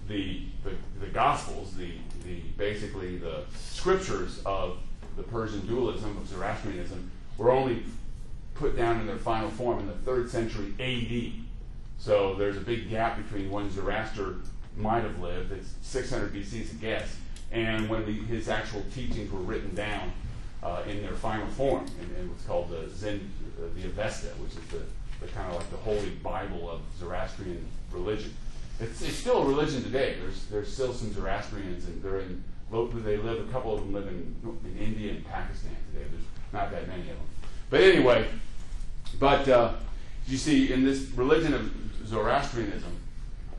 the Gospels, basically the scriptures of the Persian dualism of Zoroastrianism, were only put down in their final form in the 3rd century A.D. So there's a big gap between when Zoroaster might have lived, it's 600 B.C. is a guess, and when his actual teachings were written down in their final form in what's called the Avesta, which is the kind of like the holy Bible of Zoroastrian religion. It's still a religion today. There's still some Zoroastrians, and a couple of them live in India and Pakistan today. There's not that many of them. But anyway, you see, in this religion of Zoroastrianism,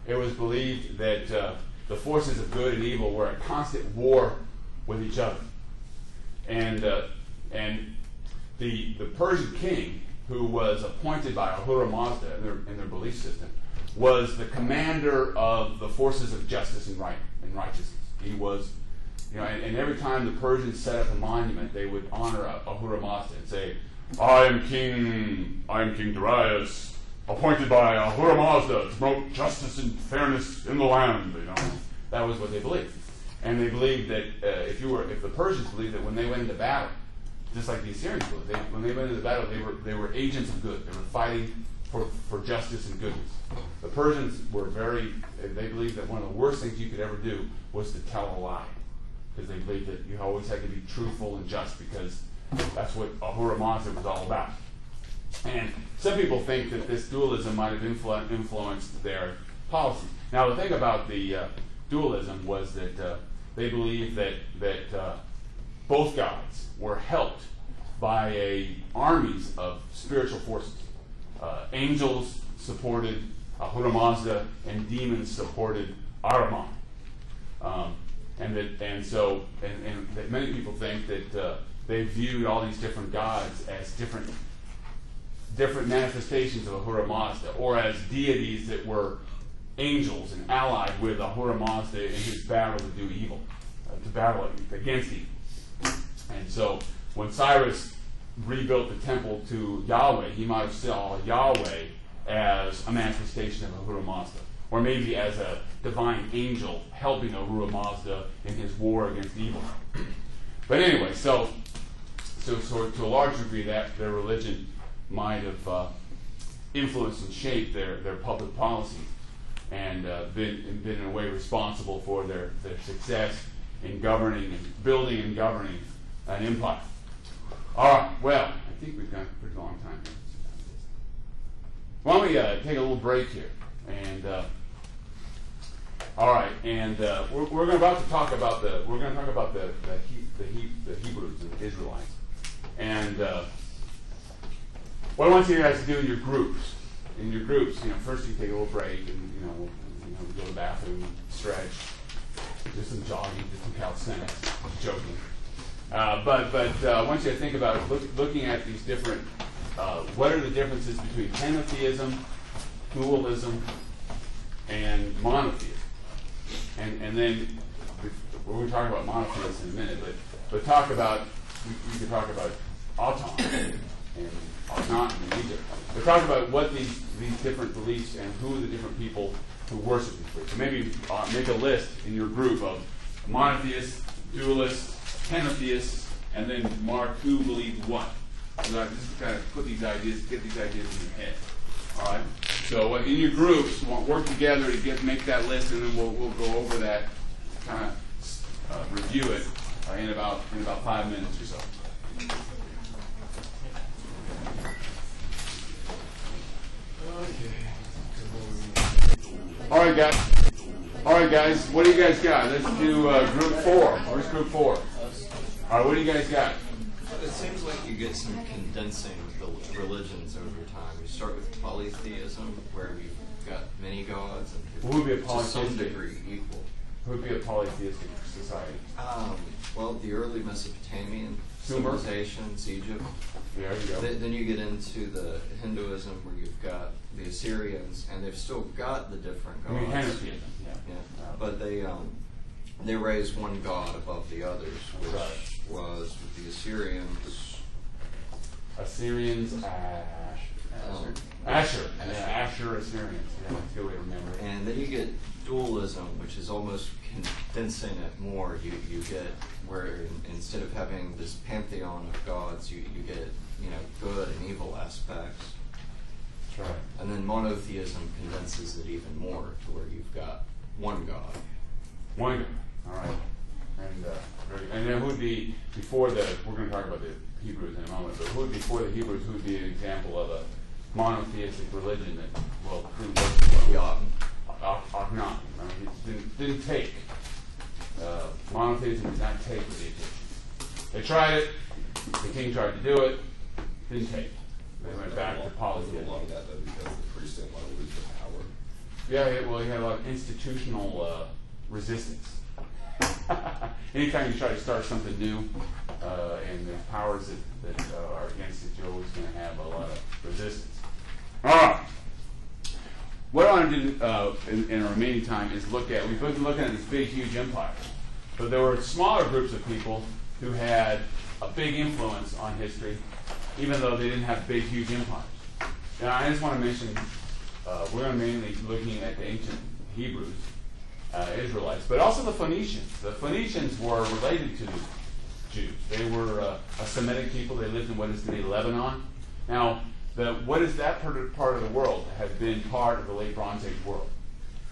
it was believed that the forces of good and evil were at constant war with each other. And the Persian king, who was appointed by Ahura Mazda in their belief system, was the commander of the forces of justice and righteousness. He was, and every time the Persians set up a monument, they would honor Ahura Mazda and say, I am King Darius, appointed by Ahura Mazda to promote justice and fairness in the land. That was what they believed. And they believed that if the Persians believed that when they went into battle, just like the Assyrians believed, when they went into battle, they were agents of good. They were fighting for justice and goodness. The Persians they believed that one of the worst things you could ever do was to tell a lie, because they believed that you always had to be truthful and just, because that's what Ahura Mazda was all about. And some people think that this dualism might have influenced their policy. Now, the thing about the dualism was that they believed that both gods were helped by armies of spiritual forces. Angels supported Ahura Mazda, and demons supported Ahriman. And that many people think that they viewed all these different gods as different manifestations of Ahura Mazda, or as deities that were angels and allied with Ahura Mazda in his battle to do evil, to battle against evil. And so when Cyrus rebuilt the temple to Yahweh, he might have saw Yahweh as a manifestation of Ahura Mazda, or maybe as a divine angel helping Ahura Mazda in his war against evil. But anyway, so to a large degree, that their religion might have influenced and shaped their public policies, and been in a way responsible for their success in governing and building and governing an empire. All right, well, I think we've got a pretty long time here. Why don't we take a little break here? And all right, and we're about to talk about the Hebrews and the Israelites. And what I want you guys to do in your groups, first you take a little break, and we go to the bathroom, stretch, do some jogging, do some calisthenics. I'm joking. But I want you to think about looking at these different. What are the differences between henotheism, dualism, and monotheism? And then we'll talk about monotheism in a minute, but talk about we could talk about Aton and Akhenaten in Egypt. But talk about what these different beliefs and who are the different people who worship these beliefs. So maybe make a list in your group of monotheists, dualists, henotheists, and then mark who believed what. So that just kind of get these ideas in your head. All right. So in your groups, work together to make that list, and then we'll go over that, kind of review it in about 5 minutes or so. All right, guys. What do you guys got? Let's do group 4. Where's group 4? All right. What do you guys got? It seems like you get some condensing of the religions over time. You start with polytheism, where you've got many gods, and Who would be a to some polytheistic? degree equal. Who would be a polytheistic society? Well, the early Mesopotamian Sumer? civilizations, Egypt. There you go. Then you get into the Hinduism, where you've got the Assyrians, and they've still got the different I gods. mean, henotheism. Yeah, but they raised one god above the others, which Right. was with the Assyrians. Assyrians, Asher. Yeah, Asher, Assyrians. Yeah, that's a good way to remember it. And then you get dualism, which is almost condensing it more. You get where instead of having this pantheon of gods, you get good and evil aspects. That's right. And then monotheism condenses it even more to where you've got one god. One guy. All right. And then who would be before we're going to talk about the Hebrews in a moment, but who would be before the Hebrews, who would be an example of a monotheistic religion that, didn't work well? Akhenaten. He didn't take. Monotheism did not take with the Egyptians. They tried it. The king tried to do it. Didn't take. They went back to polytheism. A lot of that, though, because the priest didn't want to lose the power. Yeah, he had a lot of institutional resistance. Anytime you try to start something new, and the powers that are against it, you're always going to have a lot of resistance. All right. what I want to do in our remaining time is look at, we've been looking at these big, huge empires. But there were smaller groups of people who had a big influence on history, even though they didn't have big, huge empires. Now, I just want to mention, we're going to mainly looking at the ancient Hebrews, Israelites, but also the Phoenicians. The Phoenicians were related to the Jews. They were a Semitic people. They lived in what is today Lebanon. Now, what is that part of the world had been part of the late Bronze Age world.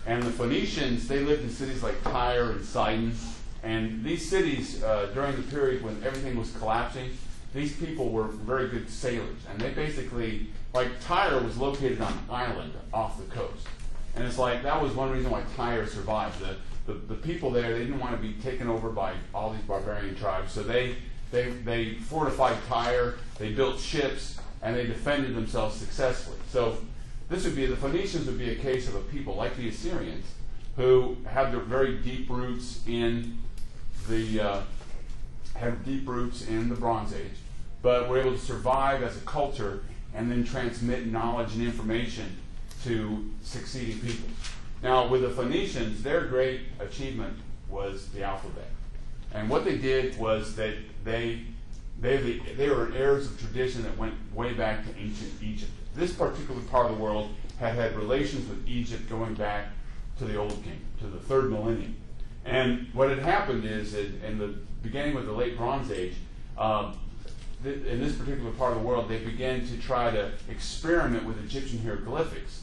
And the Phoenicians, they lived in cities like Tyre and Sidon. And these cities, during the period when everything was collapsing, these people were very good sailors. And they basically, like Tyre was located on an island off the coast. And it's like, that was one reason why Tyre survived. The people there, they didn't want to be taken over by all these barbarian tribes. So they fortified Tyre, they built ships, and they defended themselves successfully. So the Phoenicians would be a case of a people like the Assyrians who have their very deep roots in the Bronze Age, but were able to survive as a culture and then transmit knowledge and information to succeeding people. Now, with the Phoenicians, their great achievement was the alphabet. And what they did was that they were heirs of tradition that went way back to ancient Egypt. This particular part of the world had relations with Egypt going back to the Old Kingdom, to the 3rd millennium. And what had happened is, in the beginning with the late Bronze Age, in this particular part of the world, they began to try to experiment with Egyptian hieroglyphics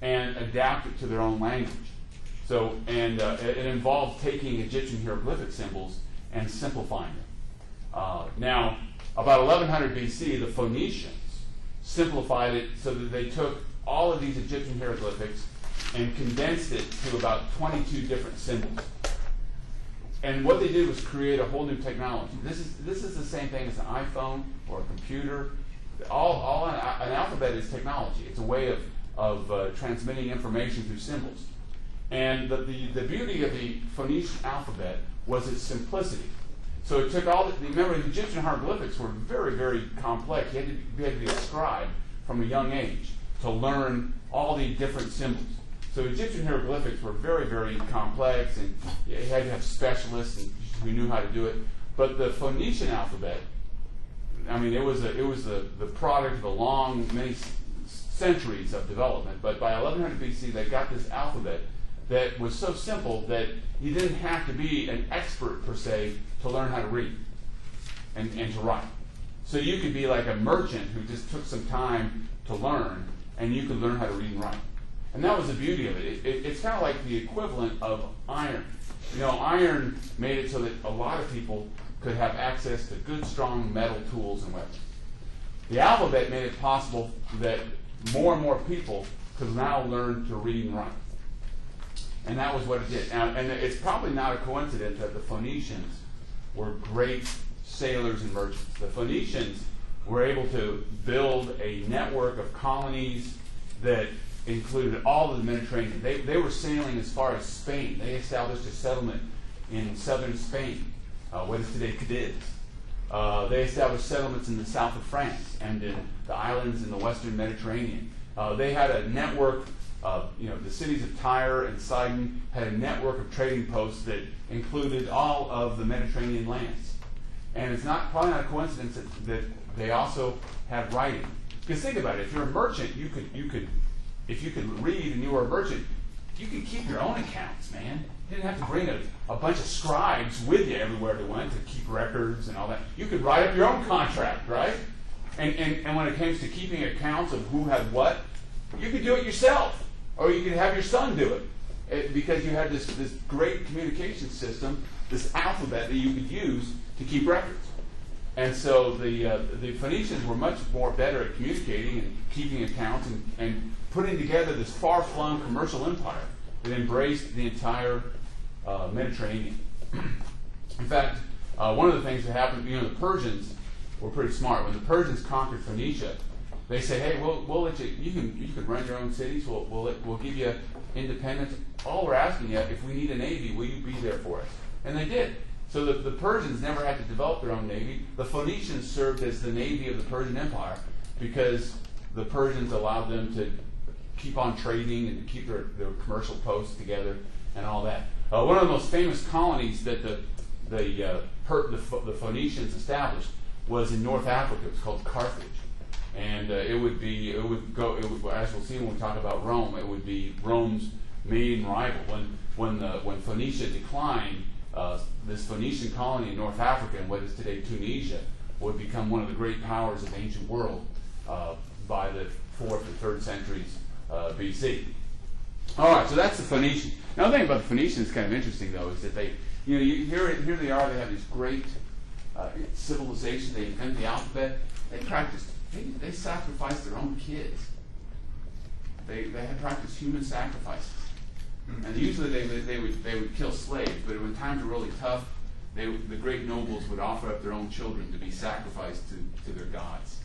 and adapt it to their own language. So, it involved taking Egyptian hieroglyphic symbols and simplifying them. Now, about 1100 BC, the Phoenicians simplified it so that they took all of these Egyptian hieroglyphics and condensed it to about 22 different symbols. And what they did was create a whole new technology. This is the same thing as an iPhone or a computer. An alphabet is technology. It's a way of transmitting information through symbols. And the beauty of the Phoenician alphabet was its simplicity. So it took remember, the Egyptian hieroglyphics were very, very complex. You had to be a scribe from a young age to learn all the different symbols. So Egyptian hieroglyphics were very, very complex, and you had to have specialists who knew how to do it. But the Phoenician alphabet, I mean, it was the product of many centuries of development. But by 1100 BC, they got this alphabet that was so simple that you didn't have to be an expert, per se, to learn how to read and to write. So you could be like a merchant who just took some time to learn, and you could learn how to read and write. And that was the beauty of it. It's kind of like the equivalent of iron. You know, iron made it so that a lot of people could have access to good, strong metal tools and weapons. The alphabet made it possible that more and more people could now learn to read and write. And that was what it did. And it's probably not a coincidence that the Phoenicians were great sailors and merchants. The Phoenicians were able to build a network of colonies that included all of the Mediterranean. They were sailing as far as Spain. They established a settlement in southern Spain, what is today Cadiz. They established settlements in the south of France and in the islands in the western Mediterranean. They had a network of, the cities of Tyre and Sidon had a network of trading posts that included all of the Mediterranean lands. And it's probably not a coincidence that they also had writing. Because think about it, if you're a merchant, if you could read and you were a merchant, you could keep your own accounts, man. You didn't have to bring a bunch of scribes with you everywhere you went to keep records and all that. You could write up your own contract, right? And when it came to keeping accounts of who had what, you could do it yourself. Or you could have your son do it. Because you had this great communication system, this alphabet that you could use to keep records. And so the Phoenicians were much more better at communicating and keeping accounts and putting together this far-flung commercial empire that embraced the entire Mediterranean. In fact, one of the things that happened, the Persians were pretty smart. When the Persians conquered Phoenicia, they said, "Hey, we'll let you can run your own cities. We'll give you independence. All we're asking you, if we need a navy, will you be there for us?" And they did. So the Persians never had to develop their own navy. The Phoenicians served as the navy of the Persian Empire because the Persians allowed them to keep on trading and to keep their commercial posts together and all that. One of the most famous colonies that the Phoenicians established was in North Africa. It was called Carthage, and as we'll see when we talk about Rome, it would be Rome's main rival. When Phoenicia declined, this Phoenician colony in North Africa, and what is today Tunisia, would become one of the great powers of the ancient world by the 4th and 3rd centuries BC. All right, so that's the Phoenicians. Another thing about the Phoenicians that's kind of interesting, though, is that they, here they are. They have this great civilization. They invent the alphabet. They sacrificed their own kids. They had practiced human sacrifices, and usually they would kill slaves. But when times were really tough, the great nobles would offer up their own children to be sacrificed to their gods.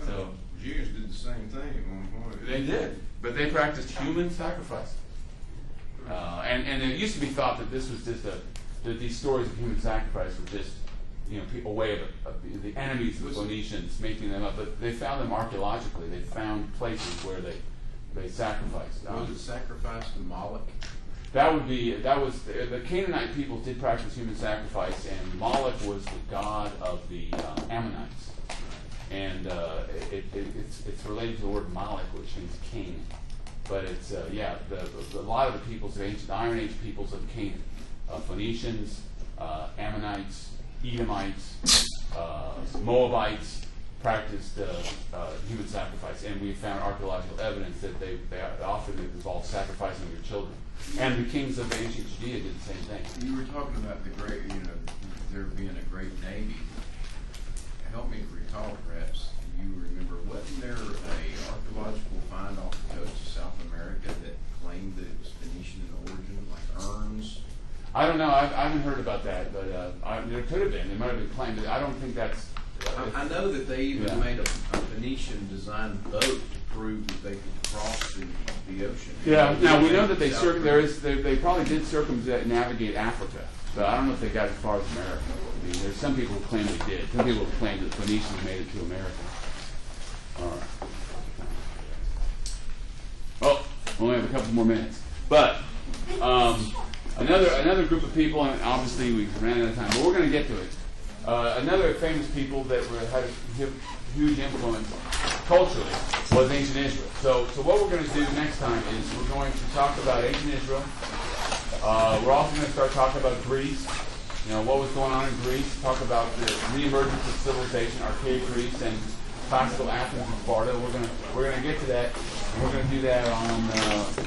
So Jews did the same thing at one point. they did, but they practiced human sacrifice. And it used to be thought that this was just that these stories of human sacrifice were just a way of the enemies of the Phoenicians making them up. But they found them archaeologically. They found places where they sacrificed. Was it sacrifice to Moloch? That was the Canaanite people did practice human sacrifice, and Moloch was the god of the Ammonites, and it's related to the word Moloch, which means king. But it's a lot of the peoples of the Iron Age peoples of Canaan, Phoenicians, Ammonites, Edomites, Moabites practiced human sacrifice, and we found archaeological evidence that they often involved sacrificing your children. And the kings of ancient Judea did the same thing. You were talking about the great, there being a great navy. Help me recall, perhaps. You remember, wasn't there a archaeological find off the coast of South America that claimed that it was Phoenician in origin, like urns? I don't know. I haven't heard about that, but there could have been. It might have been claimed. But I don't think that's. I know that they even made a Phoenician designed boat to prove that they could cross the ocean. Yeah. Now we know that they probably did circumnavigate Africa, but I don't know if they got as far as America. I mean, there's some people who claim they did. Some people who claim that Phoenicians made it to America. All right. Oh, we only have a couple more minutes, but another group of people, and obviously we ran out of time, but we're going to get to it. Another famous people that had a huge influence culturally was ancient Israel. So what we're going to do next time is we're going to talk about ancient Israel. We're also going to start talking about Greece. What was going on in Greece. Talk about the reemergence of civilization, archaic Greece, and classical Athens and Sparta. We're going to get to that, and we're going to do that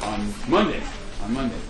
on Monday. On Monday.